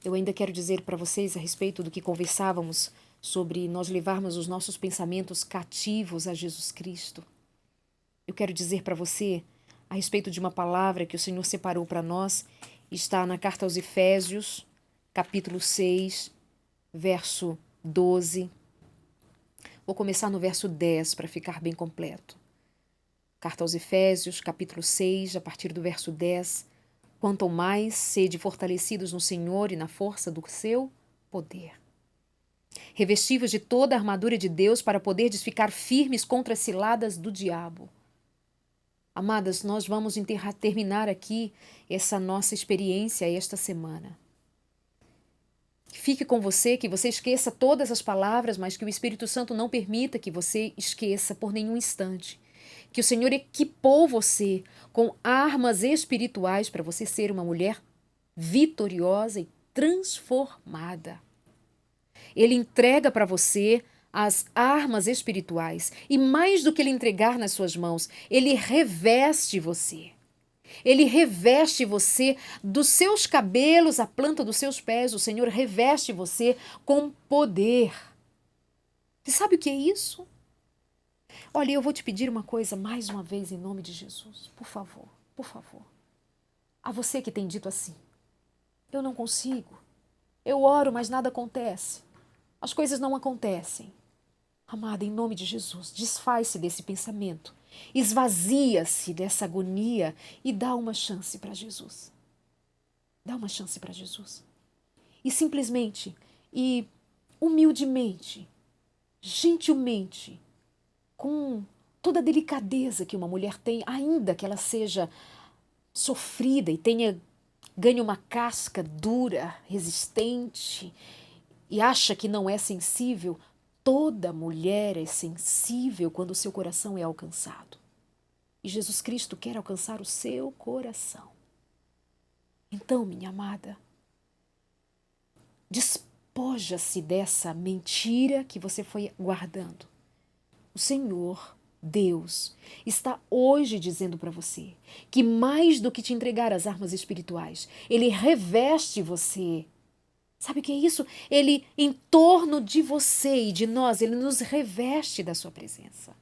A: Eu ainda quero dizer para vocês a respeito do que conversávamos sobre nós levarmos os nossos pensamentos cativos a Jesus Cristo. Eu quero dizer para você a respeito de uma palavra que o Senhor separou para nós. Está na carta aos Efésios, capítulo 6, verso 12. Vou começar no verso 10 para ficar bem completo. Carta aos Efésios, capítulo 6, a partir do verso 10. Quanto mais sede fortalecidos no Senhor e na força do seu poder. Revestivos de toda a armadura de Deus para poderdes ficar firmes contra as ciladas do diabo. Amadas, nós vamos terminar aqui essa nossa experiência esta semana. Fique com você, que você esqueça todas as palavras, mas que o Espírito Santo não permita que você esqueça por nenhum instante. Que o Senhor equipou você com armas espirituais para você ser uma mulher vitoriosa e transformada. Ele entrega para você as armas espirituais e mais do que ele entregar nas suas mãos, ele reveste você. Ele reveste você dos seus cabelos, à planta dos seus pés. O Senhor reveste você com poder. Você sabe o que é isso? Olha, eu vou te pedir uma coisa mais uma vez em nome de Jesus. Por favor, por favor. A você que tem dito assim, eu não consigo. Eu oro, mas nada acontece. As coisas não acontecem. Amada, em nome de Jesus, desfaz-se desse pensamento. Esvazia-se dessa agonia e dá uma chance para Jesus. Dá uma chance para Jesus. E simplesmente, e humildemente, gentilmente, com toda a delicadeza que uma mulher tem, ainda que ela seja sofrida e tenha ganho uma casca dura, resistente, e acha que não é sensível, toda mulher é sensível quando o seu coração é alcançado. E Jesus Cristo quer alcançar o seu coração. Então, minha amada, despoja-se dessa mentira que você foi guardando. O Senhor, Deus, está hoje dizendo para você que mais do que te entregar as armas espirituais, Ele reveste você. Sabe o que é isso? Ele, em torno de você e de nós, Ele nos reveste da sua presença,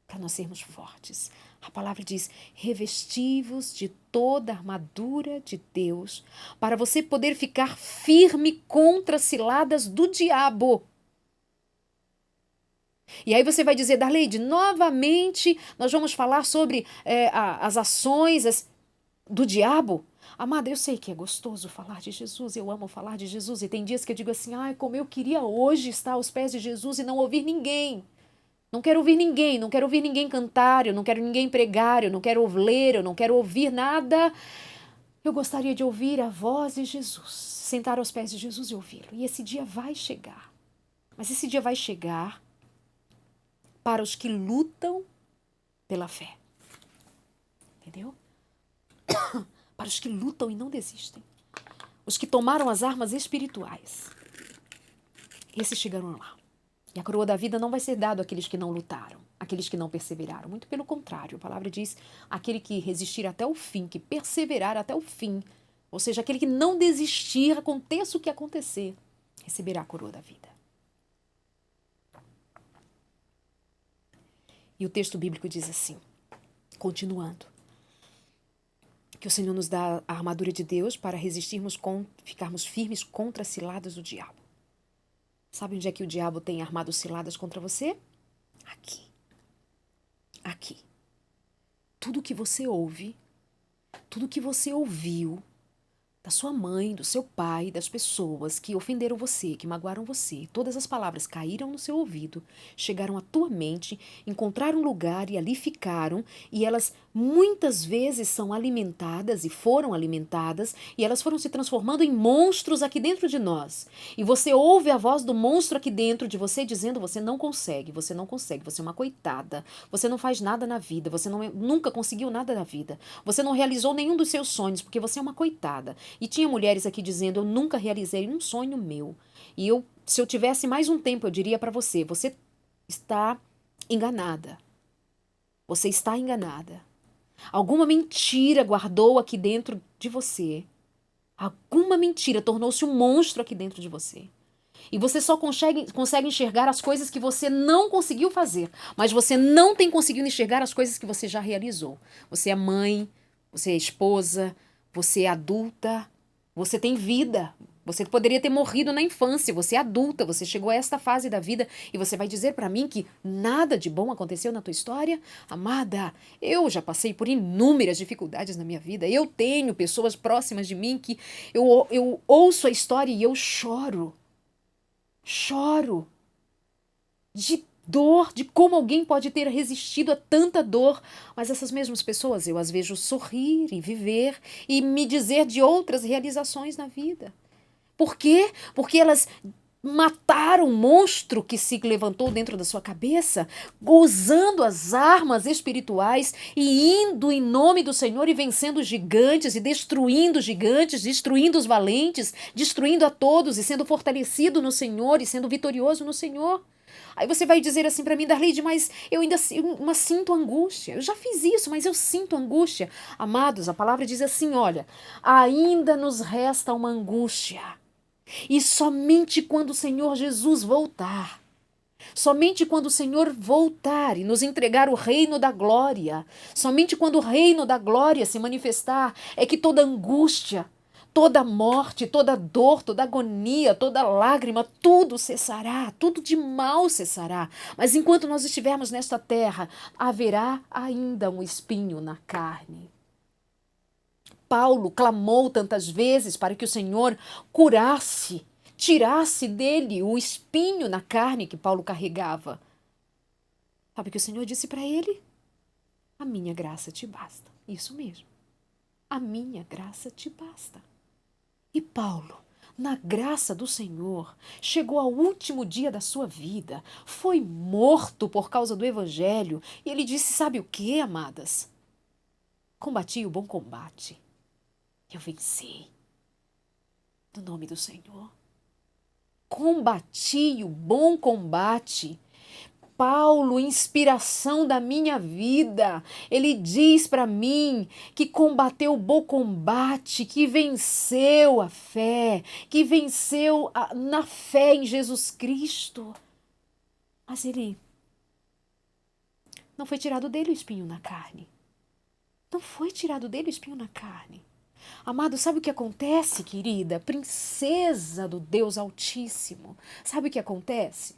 A: para nós sermos fortes. A palavra diz, revestivos de toda a armadura de Deus, para você poder ficar firme contra as ciladas do diabo. E aí você vai dizer, Darleide, novamente nós vamos falar sobre as ações do diabo? Amada, eu sei que é gostoso falar de Jesus, eu amo falar de Jesus, e tem dias que eu digo assim, ai, como eu queria hoje estar aos pés de Jesus e não ouvir ninguém. Não quero ouvir ninguém, não quero ouvir ninguém cantar, eu não quero ninguém pregar, eu não quero ler, eu não quero ouvir nada. Eu gostaria de ouvir a voz de Jesus, sentar aos pés de Jesus e ouvi-lo. E esse dia vai chegar. Mas esse dia vai chegar para os que lutam pela fé. Entendeu? Para os que lutam e não desistem. Os que tomaram as armas espirituais. Esses chegarão lá. E a coroa da vida não vai ser dada àqueles que não lutaram, àqueles que não perseveraram. Muito pelo contrário, a palavra diz, aquele que resistir até o fim, que perseverar até o fim, ou seja, aquele que não desistir, aconteça o que acontecer, receberá a coroa da vida. E o texto bíblico diz assim, continuando, Que o Senhor nos dá a armadura de Deus para ficarmos firmes contra as ciladas do diabo. Sabe onde é que o diabo tem armado ciladas contra você? Aqui. Aqui. Tudo que você ouve, tudo que você ouviu da sua mãe, do seu pai, das pessoas que ofenderam você, que magoaram você, todas as palavras caíram no seu ouvido, chegaram à tua mente, encontraram lugar e ali ficaram, e elas muitas vezes são alimentadas e foram alimentadas, e elas foram se transformando em monstros aqui dentro de nós. E você ouve a voz do monstro aqui dentro de você dizendo: você não consegue, você não consegue, você é uma coitada, você não faz nada na vida, você nunca conseguiu nada na vida, você não realizou nenhum dos seus sonhos porque você é uma coitada. E tinha mulheres aqui dizendo: eu nunca realizei um sonho meu. E se eu tivesse mais um tempo, eu diria para você: você está enganada. Você está enganada. Alguma mentira guardou aqui dentro de você. Alguma mentira tornou-se um monstro aqui dentro de você. E você só consegue enxergar as coisas que você não conseguiu fazer. Mas você não tem conseguido enxergar as coisas que você já realizou. Você é mãe, você é esposa, você é adulta, você tem vida. Você poderia ter morrido na infância, você é adulta, você chegou a esta fase da vida e você vai dizer para mim que nada de bom aconteceu na tua história? Amada, eu já passei por inúmeras dificuldades na minha vida. Eu tenho pessoas próximas de mim que eu ouço a história e eu choro. Choro de dor, de como alguém pode ter resistido a tanta dor. Mas essas mesmas pessoas eu as vejo sorrir e viver e me dizer de outras realizações na vida. Por quê? Porque elas mataram o monstro que se levantou dentro da sua cabeça, usando as armas espirituais e indo em nome do Senhor e vencendo os gigantes, destruindo os valentes, destruindo a todos e sendo fortalecido no Senhor e sendo vitorioso no Senhor. Aí você vai dizer assim para mim: Darleide, mas eu ainda sinto angústia. Eu já fiz isso, mas eu sinto angústia. Amados, a palavra diz assim: olha, ainda nos resta uma angústia. E somente quando o Senhor Jesus voltar, somente quando o Senhor voltar e nos entregar o reino da glória, somente quando o reino da glória se manifestar, é que toda angústia, toda morte, toda dor, toda agonia, toda lágrima, tudo cessará, tudo de mal cessará. Mas enquanto nós estivermos nesta terra, haverá ainda um espinho na carne. Paulo clamou tantas vezes para que o Senhor curasse, tirasse dele o espinho na carne que Paulo carregava. Sabe o que o Senhor disse para ele? A minha graça te basta. Isso mesmo. A minha graça te basta. E Paulo, na graça do Senhor, chegou ao último dia da sua vida, foi morto por causa do Evangelho, e ele disse: sabe o que, amadas? Combati o bom combate. Eu venci. No nome do Senhor. Combati o bom combate. Paulo, inspiração da minha vida, ele diz para mim que combateu o bom combate, que venceu a fé, que venceu na fé em Jesus Cristo. Mas ele não foi tirado dele o espinho na carne. Não foi tirado dele o espinho na carne. Amado, sabe o que acontece, querida? Princesa do Deus Altíssimo. Sabe o que acontece?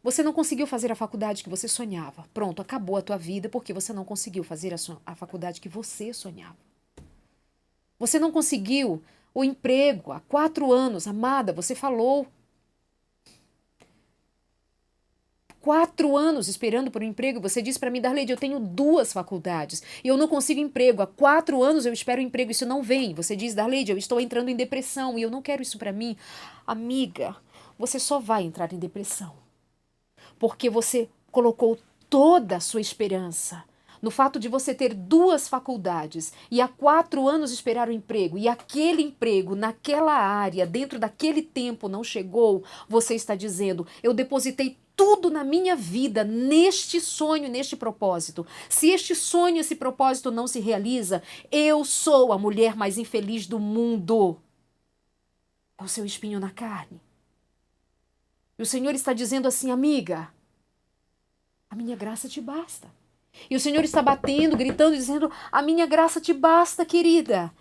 A: Você não conseguiu fazer a faculdade que você sonhava. Pronto, acabou a tua vida porque você não conseguiu fazer a faculdade que você sonhava. Você não conseguiu o emprego há 4 anos. Amada, você falou. 4 anos esperando por um emprego. Você disse para mim: Darleide, eu tenho 2 faculdades e eu não consigo emprego. Há 4 anos eu espero um emprego, isso não vem. Você diz: Darleide, eu estou entrando em depressão e eu não quero isso para mim. Amiga, você só vai entrar em depressão porque você colocou toda a sua esperança no fato de você ter 2 faculdades e há 4 anos esperar o emprego e aquele emprego naquela área, dentro daquele tempo não chegou. Você está dizendo: eu depositei tudo na minha vida, neste sonho, neste propósito. Se este sonho, esse propósito não se realiza, eu sou a mulher mais infeliz do mundo. É o seu espinho na carne. E o Senhor está dizendo assim: amiga, a minha graça te basta. E o Senhor está batendo, gritando, dizendo: a minha graça te basta, querida.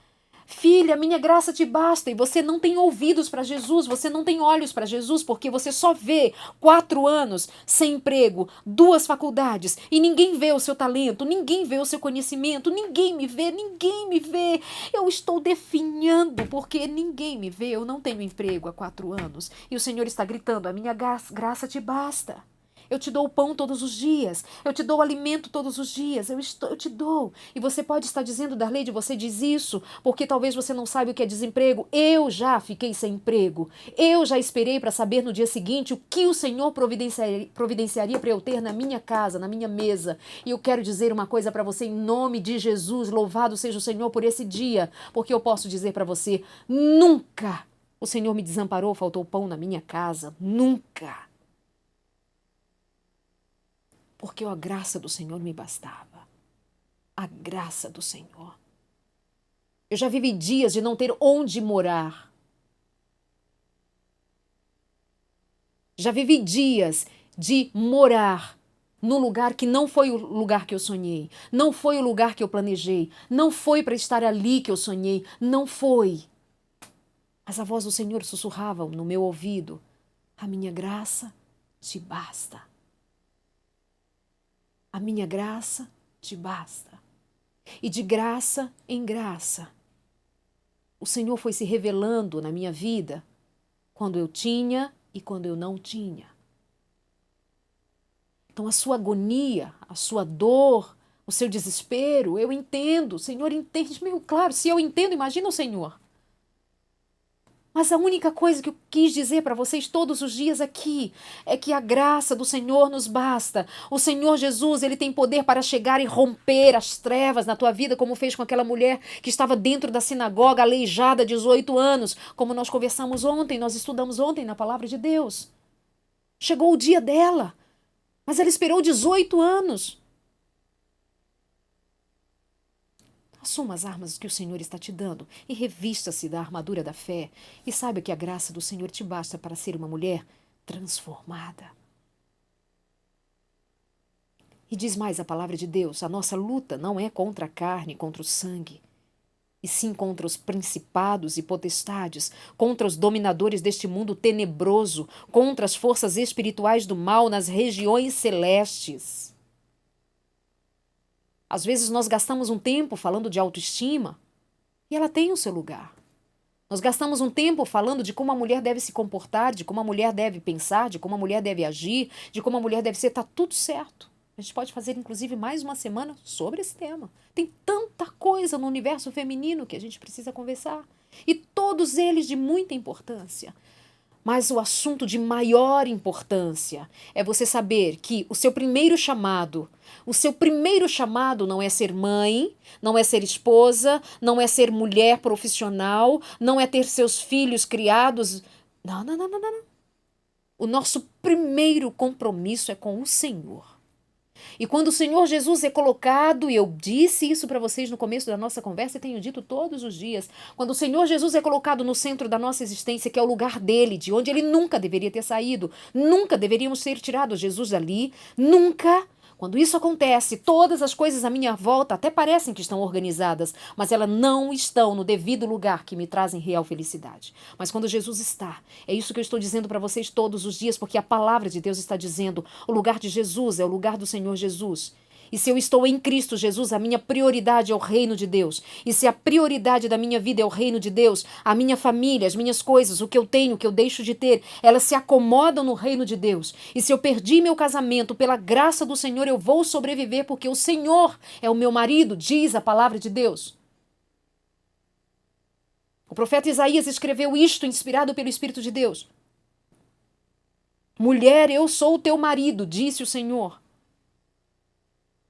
A: Filha, a minha graça te basta. E você não tem ouvidos para Jesus, você não tem olhos para Jesus, porque você só vê 4 anos sem emprego, 2 faculdades, e ninguém vê o seu talento, ninguém vê o seu conhecimento, ninguém me vê, ninguém me vê. Eu estou definhando porque ninguém me vê, eu não tenho emprego há 4 anos. E o Senhor está gritando: a minha graça te basta. Eu te dou o pão todos os dias. Eu te dou o alimento todos os dias. Eu te dou. E você pode estar dizendo, Darleide, você diz isso porque talvez você não saiba o que é desemprego. Eu já fiquei sem emprego. Eu já esperei para saber no dia seguinte o que o Senhor providenciaria para eu ter na minha casa, na minha mesa. E eu quero dizer uma coisa para você em nome de Jesus. Louvado seja o Senhor por esse dia. Porque eu posso dizer para você, nunca o Senhor me desamparou, faltou pão na minha casa. Nunca. Porque a graça do Senhor me bastava. A graça do Senhor. Eu já vivi dias de não ter onde morar. Já vivi dias de morar num lugar que não foi o lugar que eu sonhei. Não foi o lugar que eu planejei. Não foi para estar ali que eu sonhei. Não foi. Mas a voz do Senhor sussurrava no meu ouvido: a minha graça te basta. A minha graça te basta. E de graça em graça, o Senhor foi se revelando na minha vida quando eu tinha e quando eu não tinha. Então a sua agonia, a sua dor, o seu desespero, eu entendo. O Senhor entende. Meu, claro, se eu entendo, imagina o Senhor. Mas a única coisa que eu quis dizer para vocês todos os dias aqui é que a graça do Senhor nos basta. O Senhor Jesus, ele tem poder para chegar e romper as trevas na tua vida, como fez com aquela mulher que estava dentro da sinagoga, aleijada há 18 anos, como nós conversamos ontem, nós estudamos ontem na palavra de Deus. Chegou o dia dela, mas ela esperou 18 anos. Assuma as armas que o Senhor está te dando e revista-se da armadura da fé e saiba que a graça do Senhor te basta para ser uma mulher transformada. E diz mais a palavra de Deus: a nossa luta não é contra a carne, contra o sangue, e sim contra os principados e potestades, contra os dominadores deste mundo tenebroso, contra as forças espirituais do mal nas regiões celestes. Às vezes nós gastamos um tempo falando de autoestima e ela tem o seu lugar. Nós gastamos um tempo falando de como a mulher deve se comportar, de como a mulher deve pensar, de como a mulher deve agir, de como a mulher deve ser. Tá tudo certo. A gente pode fazer, inclusive, mais uma semana sobre esse tema. Tem tanta coisa no universo feminino que a gente precisa conversar. E todos eles de muita importância. Mas o assunto de maior importância é você saber que o seu primeiro chamado não é ser mãe, não é ser esposa, não é ser mulher profissional, não é ter seus filhos criados. Não, não, não, não, não. O nosso primeiro compromisso é com o Senhor. E quando o Senhor Jesus é colocado, e eu disse isso para vocês no começo da nossa conversa e tenho dito todos os dias, quando o Senhor Jesus é colocado no centro da nossa existência, que é o lugar dele, de onde ele nunca deveria ter saído, nunca deveríamos ter tirado Jesus dali, nunca. Quando isso acontece, todas as coisas à minha volta até parecem que estão organizadas, mas elas não estão no devido lugar que me trazem real felicidade. Mas quando Jesus está, é isso que eu estou dizendo para vocês todos os dias, porque a palavra de Deus está dizendo: o lugar de Jesus é o lugar do Senhor Jesus. E se eu estou em Cristo Jesus, a minha prioridade é o reino de Deus. E se a prioridade da minha vida é o reino de Deus, a minha família, as minhas coisas, o que eu tenho, o que eu deixo de ter, elas se acomodam no reino de Deus. E se eu perdi meu casamento, pela graça do Senhor, eu vou sobreviver, porque o Senhor é o meu marido, diz a palavra de Deus. O profeta Isaías escreveu isto inspirado pelo Espírito de Deus. Mulher, eu sou o teu marido, disse o Senhor.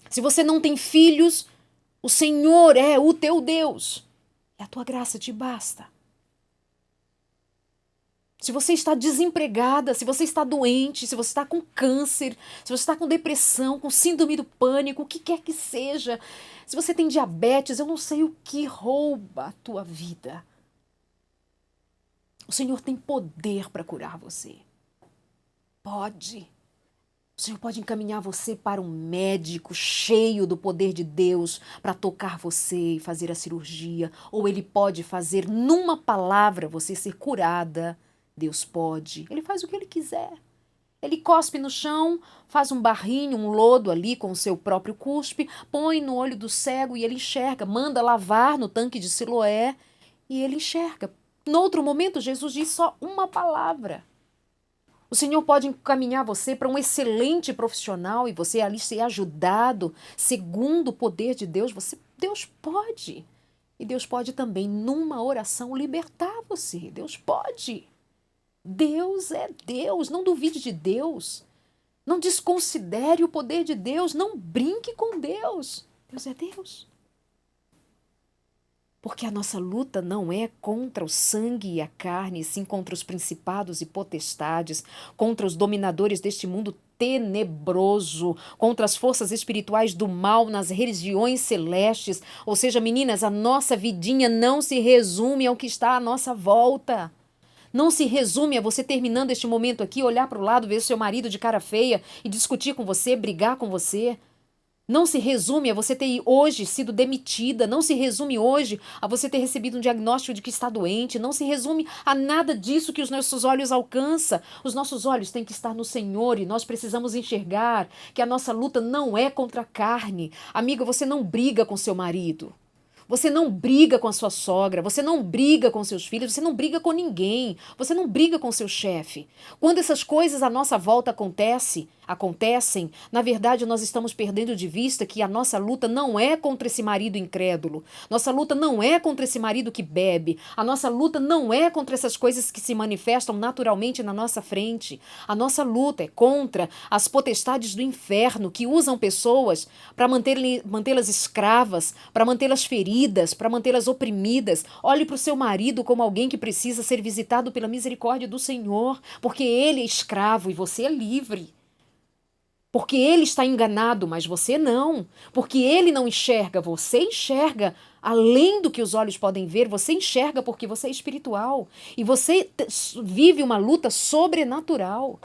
A: Se você não tem filhos, o Senhor é o teu Deus. E a tua graça te basta. Se você está desempregada, se você está doente, se você está com câncer, se você está com depressão, com síndrome do pânico, o que quer que seja, se você tem diabetes, eu não sei o que rouba a tua vida. O Senhor tem poder para curar você. Pode. O Senhor pode encaminhar você para um médico cheio do poder de Deus para tocar você e fazer a cirurgia. Ou Ele pode fazer numa palavra você ser curada. Deus pode. Ele faz o que Ele quiser. Ele cospe no chão, faz um barrinho, um lodo ali com o seu próprio cuspe, põe no olho do cego e ele enxerga. Manda lavar no tanque de Siloé e ele enxerga. No outro momento, Jesus diz só uma palavra. O Senhor pode encaminhar você para um excelente profissional e você ali ser ajudado segundo o poder de Deus. Deus pode. E Deus pode também, numa oração, libertar você. Deus pode. Deus é Deus. Não duvide de Deus. Não desconsidere o poder de Deus. Não brinque com Deus. Deus é Deus. Porque a nossa luta não é contra o sangue e a carne, sim contra os principados e potestades, contra os dominadores deste mundo tenebroso, contra as forças espirituais do mal nas regiões celestes. Ou seja, meninas, a nossa vidinha não se resume ao que está à nossa volta. Não se resume a você terminando este momento aqui, olhar para o lado, ver seu marido de cara feia e discutir com você, brigar com você. Não se resume a você ter hoje sido demitida, não se resume hoje a você ter recebido um diagnóstico de que está doente, não se resume a nada disso que os nossos olhos alcançam. Os nossos olhos têm que estar no Senhor e nós precisamos enxergar que a nossa luta não é contra a carne. Amiga, você não briga com seu marido. Você não briga com a sua sogra, você não briga com seus filhos, você não briga com ninguém, você não briga com seu chefe. Quando essas coisas à nossa volta acontecem, na verdade nós estamos perdendo de vista que a nossa luta não é contra esse marido incrédulo, nossa luta não é contra esse marido que bebe, a nossa luta não é contra essas coisas que se manifestam naturalmente na nossa frente. A nossa luta é contra as potestades do inferno que usam pessoas para mantê-las escravas, para mantê-las feridas, para mantê-las oprimidas. Olhe para o seu marido como alguém que precisa ser visitado pela misericórdia do Senhor, porque ele é escravo e você é livre. Porque ele está enganado, mas você não. Porque ele não enxerga, você enxerga. Além do que os olhos podem ver, você enxerga porque você é espiritual. E você vive uma luta sobrenatural.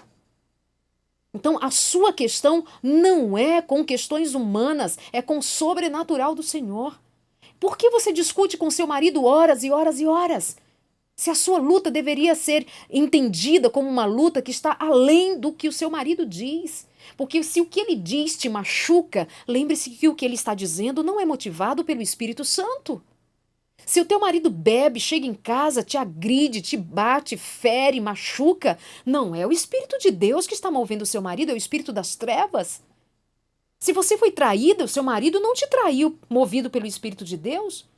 A: Então, a sua questão não é com questões humanas, é com o sobrenatural do Senhor. Por que você discute com seu marido horas e horas e horas? Se a sua luta deveria ser entendida como uma luta que está além do que o seu marido diz. Porque se o que ele diz te machuca, lembre-se que o que ele está dizendo não é motivado pelo Espírito Santo. Se o teu marido bebe, chega em casa, te agride, te bate, fere, machuca, não é o Espírito de Deus que está movendo o seu marido, é o Espírito das trevas. Se você foi traída, o seu marido não te traiu movido pelo Espírito de Deus.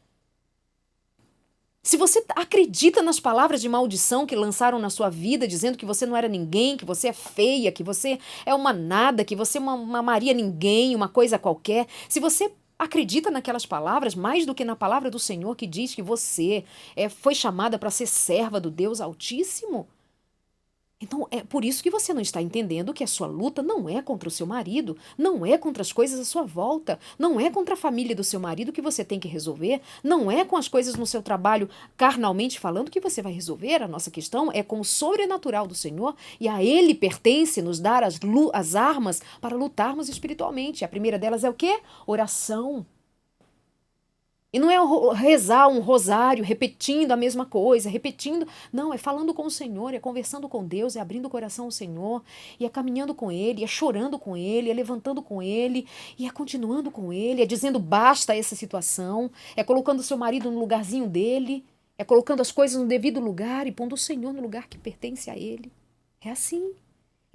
A: Se você acredita nas palavras de maldição que lançaram na sua vida, dizendo que você não era ninguém, que você é feia, que você é uma nada, que você é uma Maria ninguém, uma coisa qualquer, se você acredita naquelas palavras mais do que na palavra do Senhor que diz que você foi chamada para ser serva do Deus Altíssimo, então é por isso que você não está entendendo que a sua luta não é contra o seu marido, não é contra as coisas à sua volta, não é contra a família do seu marido que você tem que resolver, não é com as coisas no seu trabalho carnalmente falando que você vai resolver. A nossa questão é com o sobrenatural do Senhor e a Ele pertence nos dar as armas para lutarmos espiritualmente. A primeira delas é o quê? Oração. E não é rezar um rosário, repetindo a mesma coisa, repetindo. Não, é falando com o Senhor, é conversando com Deus, é abrindo o coração ao Senhor, e é caminhando com Ele, é chorando com Ele, é levantando com Ele, e é continuando com Ele, é dizendo basta a essa situação, é colocando o seu marido no lugarzinho dele, é colocando as coisas no devido lugar e pondo o Senhor no lugar que pertence a Ele. É assim.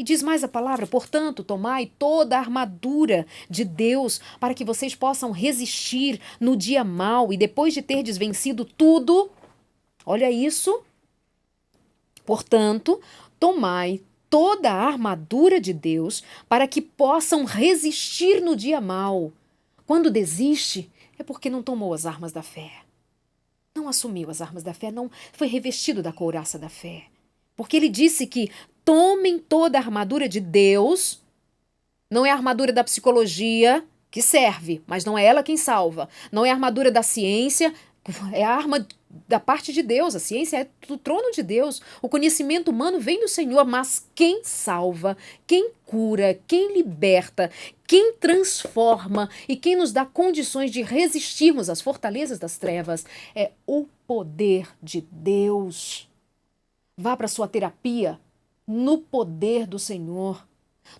A: E diz mais a palavra, portanto, tomai toda a armadura de Deus para que vocês possam resistir no dia mau e depois de terdes vencido tudo, olha isso, portanto, tomai toda a armadura de Deus para que possam resistir no dia mau. Quando desiste, é porque não tomou as armas da fé. Não assumiu as armas da fé, não foi revestido da couraça da fé. Porque ele disse que tomem toda a armadura de Deus, não é a armadura da psicologia que serve, mas não é ela quem salva. Não é a armadura da ciência, É a arma da parte de Deus, a ciência é do trono de Deus. O conhecimento humano vem do Senhor, mas quem salva, quem cura, quem liberta, quem transforma e quem nos dá condições de resistirmos às fortalezas das trevas é o poder de Deus. Vá para a sua terapia no poder do Senhor.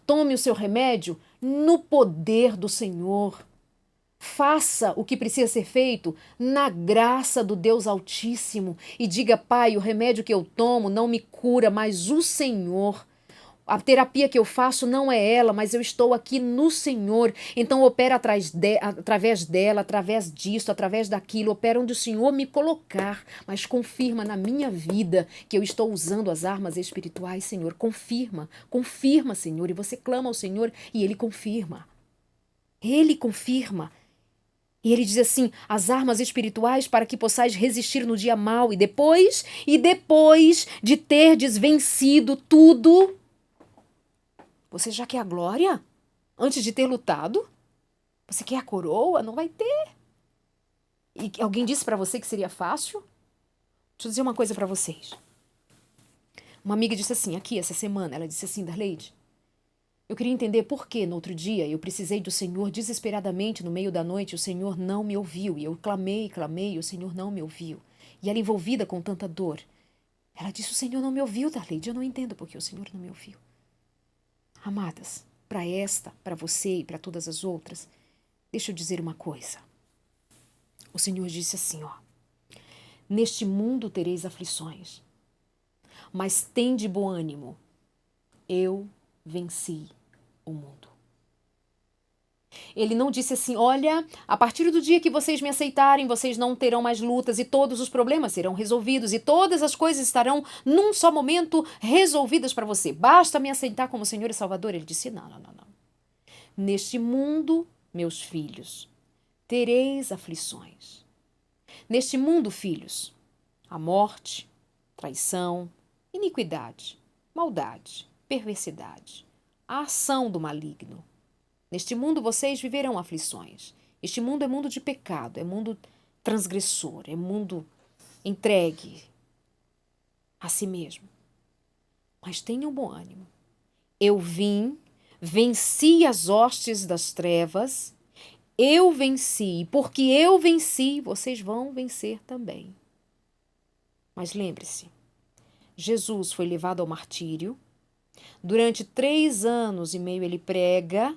A: Tome o seu remédio no poder do Senhor. Faça o que precisa ser feito na graça do Deus Altíssimo e diga: Pai, o remédio que eu tomo não me cura, mas o Senhor. A terapia que eu faço não é ela, mas eu estou aqui no Senhor. Então opera através dela, através disso, através daquilo. Opera onde o Senhor me colocar, mas confirma na minha vida que eu estou usando as armas espirituais, Senhor. Confirma, confirma, Senhor. E você clama ao Senhor e Ele confirma. Ele confirma. E ele diz assim: as armas espirituais para que possais resistir no dia mau. E depois de terdes vencido tudo, você já quer a glória? Antes de ter lutado? Você quer a coroa? Não vai ter. E alguém disse para você que seria fácil? Deixa eu dizer uma coisa para vocês. Uma amiga disse assim, aqui essa semana, ela disse assim: Darleide, eu queria entender por que, no outro dia, eu precisei do Senhor desesperadamente no meio da noite, o Senhor não me ouviu. E eu clamei, e o Senhor não me ouviu. E ela envolvida com tanta dor. Ela disse: o Senhor não me ouviu, Darleide, eu não entendo por que o Senhor não me ouviu. Amadas, para você e para todas as outras, deixa eu dizer uma coisa. O Senhor disse assim, ó: neste mundo tereis aflições, mas tende bom ânimo, eu venci o mundo. Ele não disse assim: olha, a partir do dia que vocês me aceitarem, vocês não terão mais lutas e todos os problemas serão resolvidos e todas as coisas estarão num só momento resolvidas para você. Basta me aceitar como Senhor e Salvador. Ele disse: não. Neste mundo, meus filhos, tereis aflições. Neste mundo, filhos, a morte, traição, iniquidade, maldade, perversidade, a ação do maligno. Neste mundo vocês viverão aflições. Este mundo é mundo de pecado, é mundo transgressor, é mundo entregue a si mesmo. Mas tenham bom ânimo. Eu vim, venci as hostes das trevas, eu venci, e porque eu venci, vocês vão vencer também. Mas lembre-se, Jesus foi levado ao martírio. Durante 3 anos e meio ele prega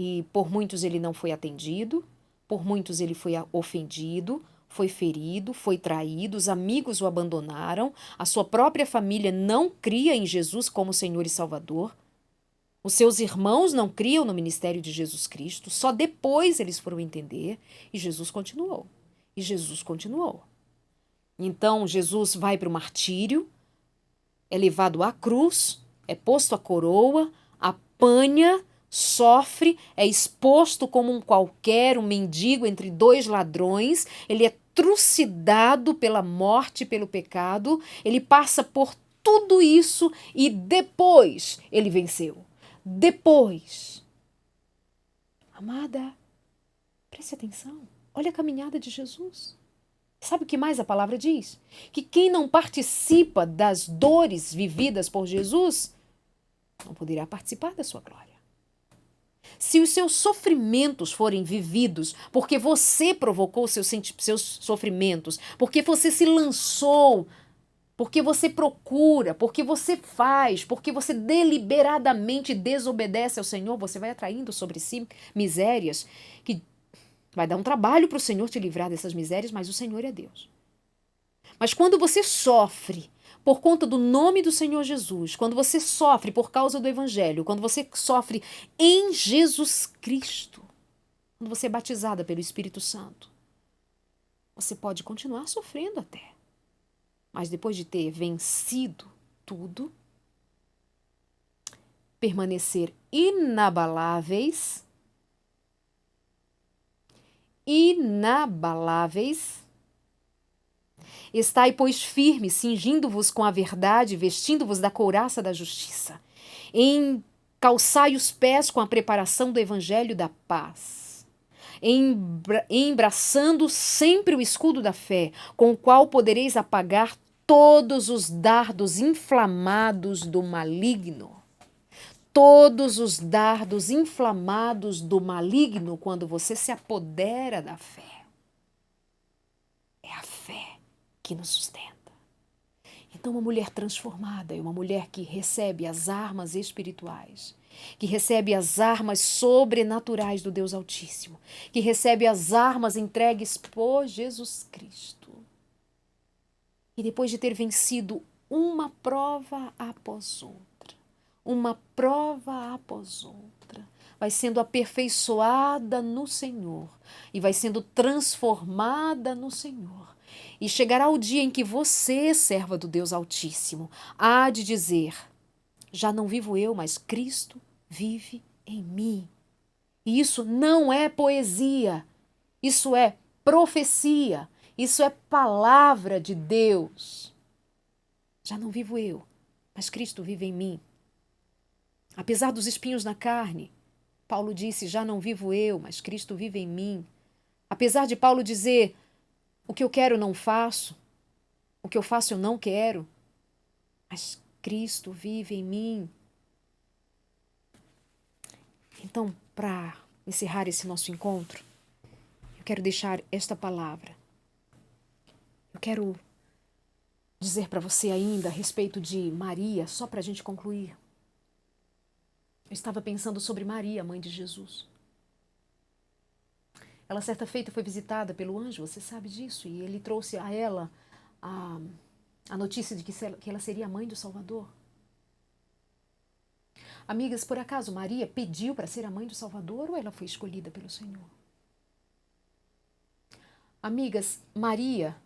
A: e por muitos ele não foi atendido, por muitos ele foi ofendido, foi ferido, foi traído, os amigos o abandonaram, a sua própria família não cria em Jesus como Senhor e Salvador, os seus irmãos não criam no ministério de Jesus Cristo, só depois eles foram entender e Jesus continuou. E Jesus continuou. Então Jesus vai para o martírio, é levado à cruz, é posto a coroa, apanha, sofre, é exposto como um mendigo entre 2 ladrões, ele é trucidado pela morte, pelo pecado, ele passa por tudo isso e depois ele venceu. Depois. Amada, preste atenção, olha a caminhada de Jesus. Sabe o que mais a palavra diz? Que quem não participa das dores vividas por Jesus não poderá participar da sua glória. Se os seus sofrimentos forem vividos porque você provocou seus sofrimentos, porque você se lançou, porque você procura, porque você faz, porque você deliberadamente desobedece ao Senhor, você vai atraindo sobre si misérias que vai dar um trabalho para o Senhor te livrar dessas misérias, mas o Senhor é Deus. Mas quando você sofre por conta do nome do Senhor Jesus, quando você sofre por causa do Evangelho, quando você sofre em Jesus Cristo, quando você é batizada pelo Espírito Santo, você pode continuar sofrendo até. Mas depois de ter vencido tudo, permanecer inabaláveis, estai, pois, firmes, cingindo-vos com a verdade, vestindo-vos da couraça da justiça, calçai os pés com a preparação do evangelho da paz. embraçando sempre o escudo da fé, com o qual podereis apagar todos os dardos inflamados do maligno. Todos os dardos inflamados do maligno, quando você se apodera da fé. É a fé que nos sustenta. Então, uma mulher transformada é uma mulher que recebe as armas espirituais, que recebe as armas sobrenaturais do Deus Altíssimo, que recebe as armas entregues por Jesus Cristo. E depois de ter vencido uma prova após outra, uma prova após outra, vai sendo aperfeiçoada no Senhor e vai sendo transformada no Senhor. E chegará o dia em que você, serva do Deus Altíssimo, há de dizer: já não vivo eu, mas Cristo vive em mim. E isso não é poesia, isso é profecia, isso é palavra de Deus. Já não vivo eu, mas Cristo vive em mim. Apesar dos espinhos na carne, Paulo disse: já não vivo eu, mas Cristo vive em mim. Apesar de Paulo dizer: o que eu quero não faço, o que eu faço eu não quero, mas Cristo vive em mim. Então, para encerrar esse nosso encontro, eu quero deixar esta palavra. Eu quero dizer para você ainda a respeito de Maria, só para a gente concluir. Eu estava pensando sobre Maria, mãe de Jesus. Ela, certa feita, foi visitada pelo anjo, você sabe disso, e ele trouxe a ela a notícia de que ela seria a mãe do Salvador. Amigas, por acaso Maria pediu para ser a mãe do Salvador ou ela foi escolhida pelo Senhor? Amigas, Maria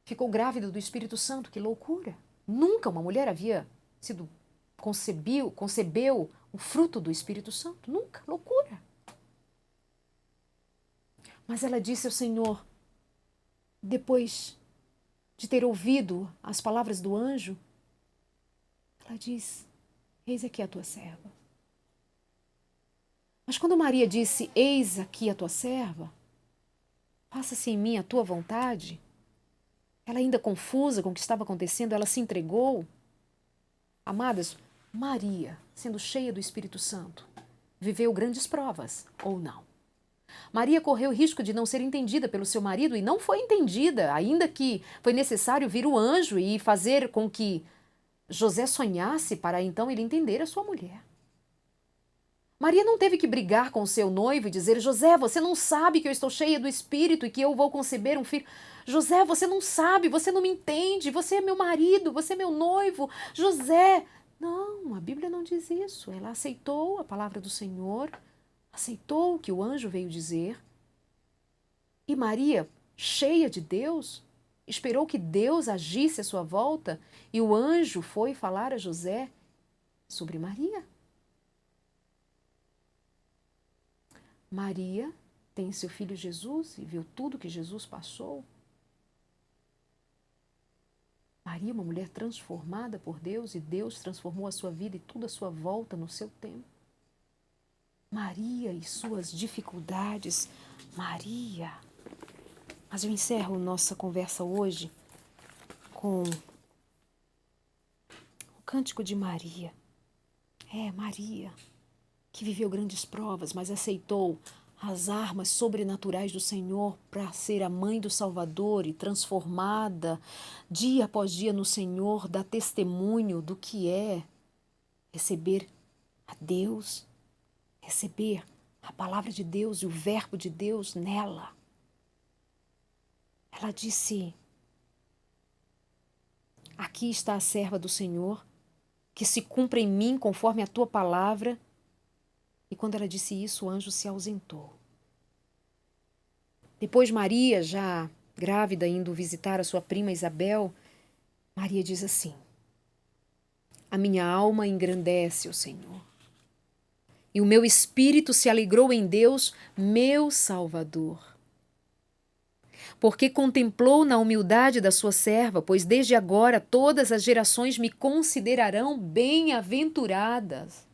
A: ficou grávida do Espírito Santo, que loucura! Nunca uma mulher havia concebeu o fruto do Espírito Santo, nunca, loucura! Mas ela disse ao Senhor, depois de ter ouvido as palavras do anjo, ela diz: eis aqui a tua serva. Mas quando Maria disse: eis aqui a tua serva, faça-se em mim a tua vontade, ela ainda confusa com o que estava acontecendo, ela se entregou. Amadas, Maria, sendo cheia do Espírito Santo, viveu grandes provas, ou não? Maria correu o risco de não ser entendida pelo seu marido e não foi entendida, ainda que foi necessário vir o anjo e fazer com que José sonhasse para então ele entender a sua mulher. Maria não teve que brigar com o seu noivo e dizer: José, você não sabe que eu estou cheia do Espírito e que eu vou conceber um filho. José, você não sabe, você não me entende, você é meu marido, você é meu noivo. José, não, a Bíblia não diz isso. Ela aceitou a palavra do Senhor, aceitou o que o anjo veio dizer. E Maria, cheia de Deus, esperou que Deus agisse à sua volta e o anjo foi falar a José sobre Maria. Maria tem seu filho Jesus e viu tudo que Jesus passou. Maria, uma mulher transformada por Deus e Deus transformou a sua vida e tudo à sua volta no seu tempo. Maria e suas dificuldades. Maria. Mas eu encerro nossa conversa hoje com o cântico de Maria. Maria, que viveu grandes provas, mas aceitou as armas sobrenaturais do Senhor para ser a mãe do Salvador e transformada dia após dia no Senhor, dá testemunho do que é receber a Deus, receber a palavra de Deus e o verbo de Deus nela. Ela disse: aqui está a serva do Senhor, que se cumpra em mim conforme a tua palavra. E quando ela disse isso, o anjo se ausentou. Depois Maria, já grávida, indo visitar a sua prima Isabel, Maria diz assim: a minha alma engrandece o Senhor, e o meu espírito se alegrou em Deus, meu Salvador. Porque contemplou na humildade da sua serva, pois desde agora todas as gerações me considerarão bem-aventuradas.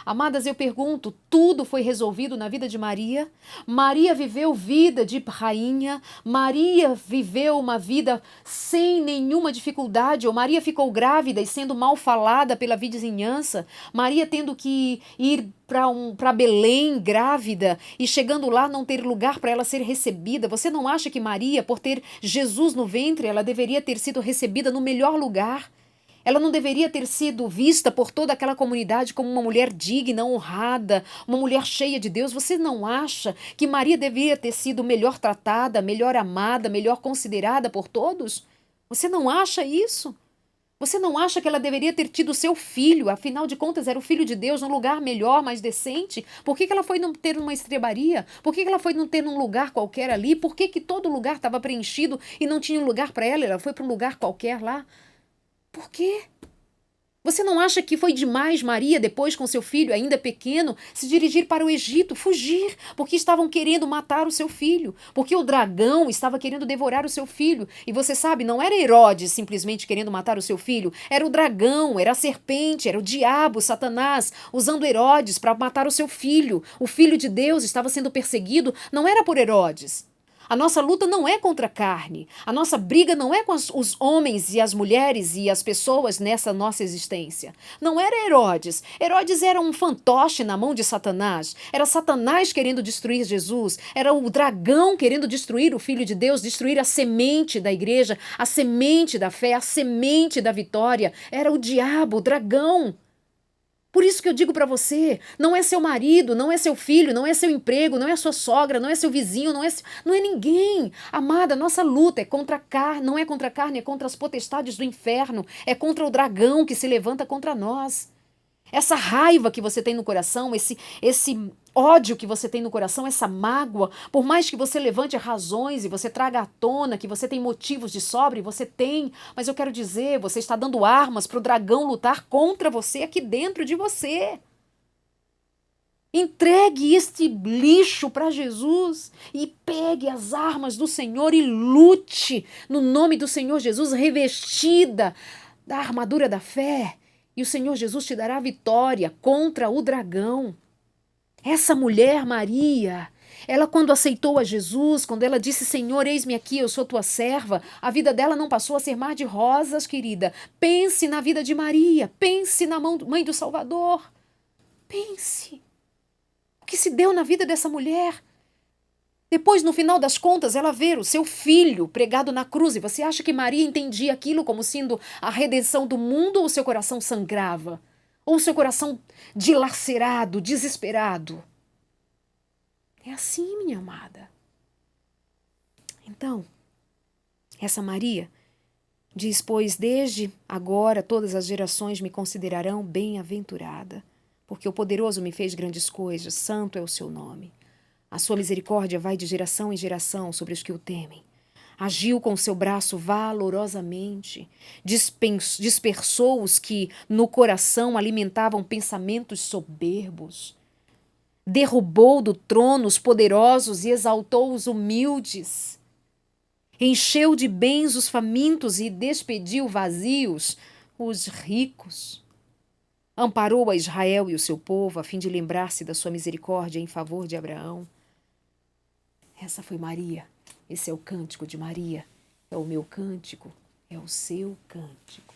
A: Amadas, eu pergunto, tudo foi resolvido na vida de Maria? Maria viveu vida de rainha? Maria viveu uma vida sem nenhuma dificuldade? Ou Maria ficou grávida e sendo mal falada pela vizinhança? Maria tendo que ir para Belém grávida e chegando lá não ter lugar para ela ser recebida? Você não acha que Maria, por ter Jesus no ventre, ela deveria ter sido recebida no melhor lugar? Ela não deveria ter sido vista por toda aquela comunidade como uma mulher digna, honrada, uma mulher cheia de Deus? Você não acha que Maria deveria ter sido melhor tratada, melhor amada, melhor considerada por todos? Você não acha isso? Você não acha que ela deveria ter tido seu filho? Afinal de contas, era o filho de Deus, num lugar melhor, mais decente? Por que ela foi não ter uma estrebaria? Por que ela foi não ter num lugar qualquer ali? Por que todo lugar estava preenchido e não tinha um lugar para ela? Ela foi para um lugar qualquer lá? Por quê? Você não acha que foi demais Maria, depois com seu filho ainda pequeno, se dirigir para o Egito, fugir, porque estavam querendo matar o seu filho, porque o dragão estava querendo devorar o seu filho? E você sabe, não era Herodes simplesmente querendo matar o seu filho, era o dragão, era a serpente, era o diabo, Satanás, usando Herodes para matar o seu filho. O filho de Deus estava sendo perseguido, não era por Herodes. A nossa luta não é contra a carne. A nossa briga não é com os homens e as mulheres e as pessoas nessa nossa existência. Não era Herodes. Herodes era um fantoche na mão de Satanás. Era Satanás querendo destruir Jesus. Era o dragão querendo destruir o Filho de Deus, destruir a semente da igreja, a semente da fé, a semente da vitória. Era o diabo, o dragão. Por isso que eu digo para você, não é seu marido, não é seu filho, não é seu emprego, não é sua sogra, não é seu vizinho, não é ninguém. Amada, nossa luta é contra a carne, não é contra a carne, é contra as potestades do inferno, é contra o dragão que se levanta contra nós. Essa raiva que você tem no coração, esse ódio que você tem no coração, essa mágoa, por mais que você levante razões e você traga à tona que você tem motivos de sobra, e você tem, mas eu quero dizer, você está dando armas para o dragão lutar contra você aqui dentro de você. Entregue este lixo para Jesus e pegue as armas do Senhor e lute no nome do Senhor Jesus, revestida da armadura da fé. E o Senhor Jesus te dará vitória contra o dragão. Essa mulher, Maria, ela quando aceitou a Jesus, quando ela disse, Senhor, eis-me aqui, eu sou tua serva, a vida dela não passou a ser mar de rosas, querida. Pense na vida de Maria, pense na mãe do Salvador. Pense. O que se deu na vida dessa mulher? Depois, no final das contas, ela vê o seu filho pregado na cruz. E você acha que Maria entendia aquilo como sendo a redenção do mundo, ou o seu coração sangrava? Ou o seu coração dilacerado, desesperado? É assim, minha amada. Então, essa Maria diz, pois desde agora todas as gerações me considerarão bem-aventurada, porque o poderoso me fez grandes coisas, santo é o seu nome. A sua misericórdia vai de geração em geração sobre os que o temem. Agiu com seu braço valorosamente, dispersou os que no coração alimentavam pensamentos soberbos. Derrubou do trono os poderosos e exaltou os humildes. Encheu de bens os famintos e despediu vazios os ricos. Amparou a Israel e o seu povo a fim de lembrar-se da sua misericórdia em favor de Abraão. Essa foi Maria. Esse é o cântico de Maria. É o meu cântico. É o seu cântico.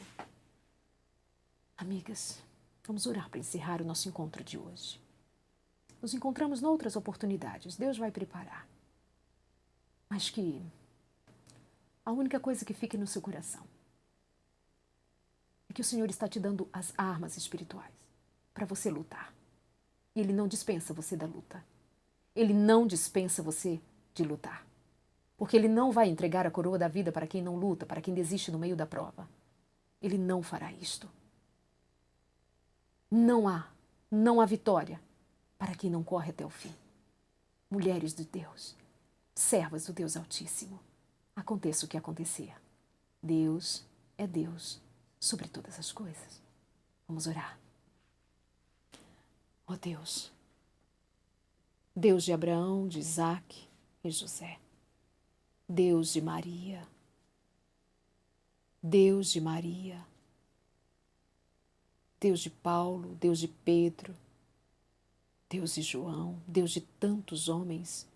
A: Amigas, vamos orar para encerrar o nosso encontro de hoje. Nos encontramos noutras oportunidades. Deus vai preparar. Mas que a única coisa que fique no seu coração é que o Senhor está te dando as armas espirituais para você lutar. E Ele não dispensa você da luta. Ele não dispensa você de lutar. Porque Ele não vai entregar a coroa da vida para quem não luta, para quem desiste no meio da prova. Ele não fará isto. Não há vitória para quem não corre até o fim. Mulheres de Deus, servas do Deus Altíssimo, aconteça o que acontecer. Deus é Deus sobre todas as coisas. Vamos orar. Ó Deus, Deus de Abraão, de Isaque e José. Deus de Maria. Deus de Maria. Deus de Paulo, Deus de Pedro, Deus de João, Deus de tantos homens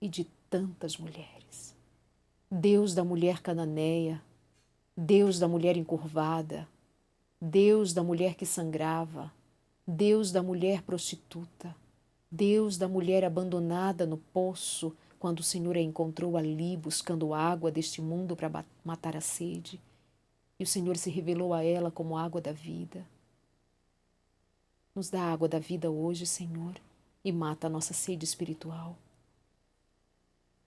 A: e de tantas mulheres. Deus da mulher cananeia, Deus da mulher encurvada, Deus da mulher que sangrava, Deus da mulher prostituta, Deus da mulher abandonada no poço, quando o Senhor a encontrou ali buscando água deste mundo para matar a sede. E o Senhor se revelou a ela como água da vida. Nos dá a água da vida hoje, Senhor, e mata a nossa sede espiritual.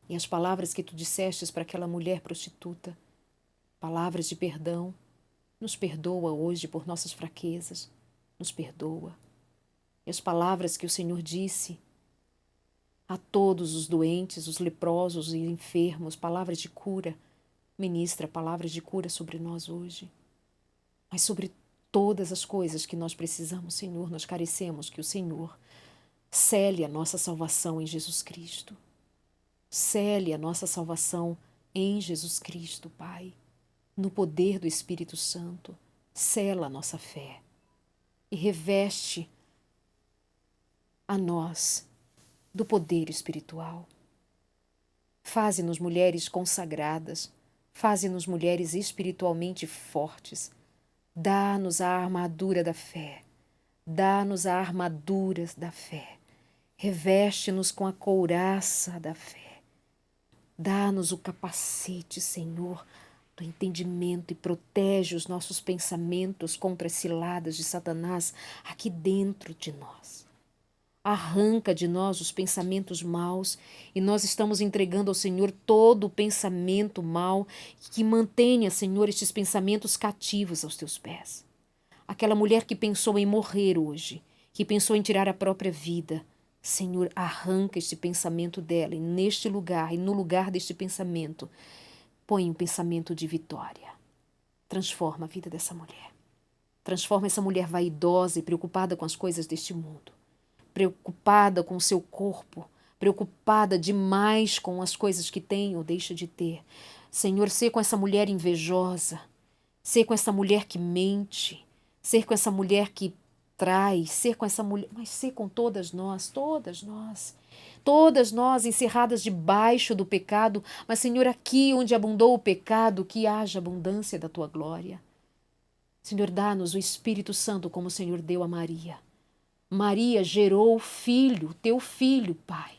A: E as palavras que tu dissestes para aquela mulher prostituta, palavras de perdão, nos perdoa hoje por nossas fraquezas, nos perdoa. E as palavras que o Senhor disse a todos os doentes, os leprosos e enfermos, palavras de cura, ministra palavras de cura sobre nós hoje. Mas sobre todas as coisas que nós precisamos, Senhor, nós carecemos que o Senhor cele a nossa salvação em Jesus Cristo. Cele a nossa salvação em Jesus Cristo, Pai. No poder do Espírito Santo, sela a nossa fé e reveste a nós do poder espiritual. Faze-nos mulheres consagradas, faze-nos mulheres espiritualmente fortes. Dá-nos a armadura da fé, dá-nos a armadura da fé. Reveste-nos com a couraça da fé. Dá-nos o capacete, Senhor, do entendimento e protege os nossos pensamentos contra as ciladas de Satanás aqui dentro de nós. Arranca de nós os pensamentos maus e nós estamos entregando ao Senhor todo o pensamento mau que mantenha, Senhor, estes pensamentos cativos aos teus pés. Aquela mulher que pensou em morrer hoje, que pensou em tirar a própria vida, Senhor, arranca este pensamento dela e neste lugar e no lugar deste pensamento, põe um pensamento de vitória. Transforma a vida dessa mulher. Transforma essa mulher vaidosa e preocupada com as coisas deste mundo. Preocupada com o seu corpo, preocupada demais com as coisas que tem ou deixa de ter. Senhor, ser com essa mulher invejosa, ser com essa mulher que mente, ser com essa mulher que trai, ser com essa mulher, mas ser com todas nós encerradas debaixo do pecado, mas, Senhor, aqui onde abundou o pecado, que haja abundância da tua glória. Senhor, dá-nos o Espírito Santo como o Senhor deu a Maria. Maria gerou o Filho, teu Filho, Pai.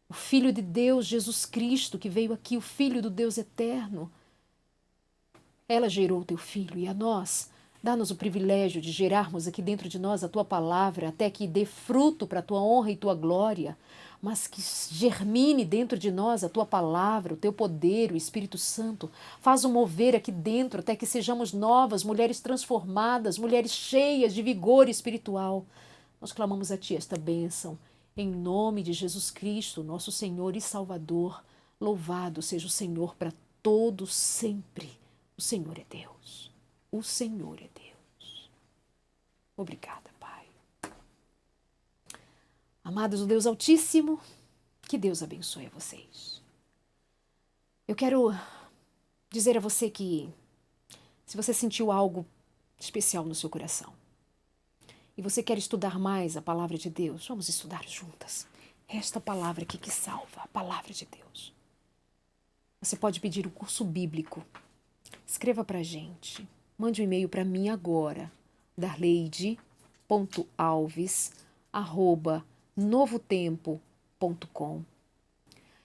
A: O Filho de Deus, Jesus Cristo, que veio aqui, o Filho do Deus eterno. Ela gerou o teu Filho e a nós, dá-nos o privilégio de gerarmos aqui dentro de nós a tua palavra, até que dê fruto para a tua honra e tua glória, mas que germine dentro de nós a tua palavra, o teu poder, o Espírito Santo. Faz um mover aqui dentro até que sejamos novas, mulheres transformadas, mulheres cheias de vigor espiritual. Nós clamamos a Ti esta bênção, em nome de Jesus Cristo, nosso Senhor e Salvador. Louvado seja o Senhor para todo sempre. O Senhor é Deus. O Senhor é Deus. Obrigada, Pai. Amados do Deus Altíssimo, que Deus abençoe vocês. Eu quero dizer a você que, se você sentiu algo especial no seu coração, e você quer estudar mais a palavra de Deus, vamos estudar juntas. Esta palavra aqui que salva, a palavra de Deus. Você pode pedir o curso bíblico. Escreva para a gente. Mande um e-mail para mim agora, darleide.alves@novotempo.com.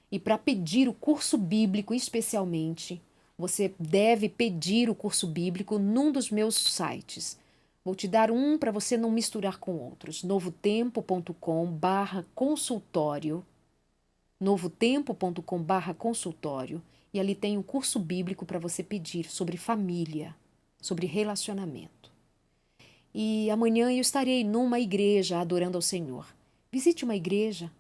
A: E para pedir o curso bíblico especialmente, você deve pedir o curso bíblico num dos meus sites. Vou te dar um para você não misturar com outros. novotempo.com/consultório. novotempo.com/consultório. E ali tem um curso bíblico para você pedir sobre família, sobre relacionamento. E amanhã eu estarei numa igreja adorando ao Senhor. Visite uma igreja.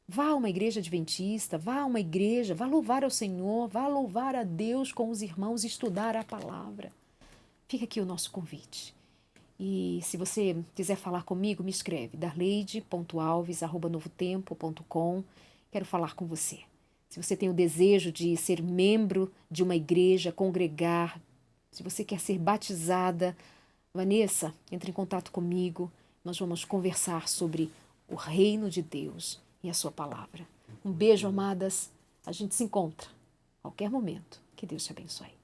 A: Vá a uma igreja adventista, vá a uma igreja, vá louvar ao Senhor, vá louvar a Deus com os irmãos e estudar a palavra. Fica aqui o nosso convite. E se você quiser falar comigo, me escreve, darleide.alves@novotempo.com. Quero falar com você. Se você tem o desejo de ser membro de uma igreja, congregar, se você quer ser batizada, Vanessa, entre em contato comigo. Nós vamos conversar sobre o reino de Deus e a sua palavra. Um beijo, amadas. A gente se encontra a qualquer momento. Que Deus te abençoe.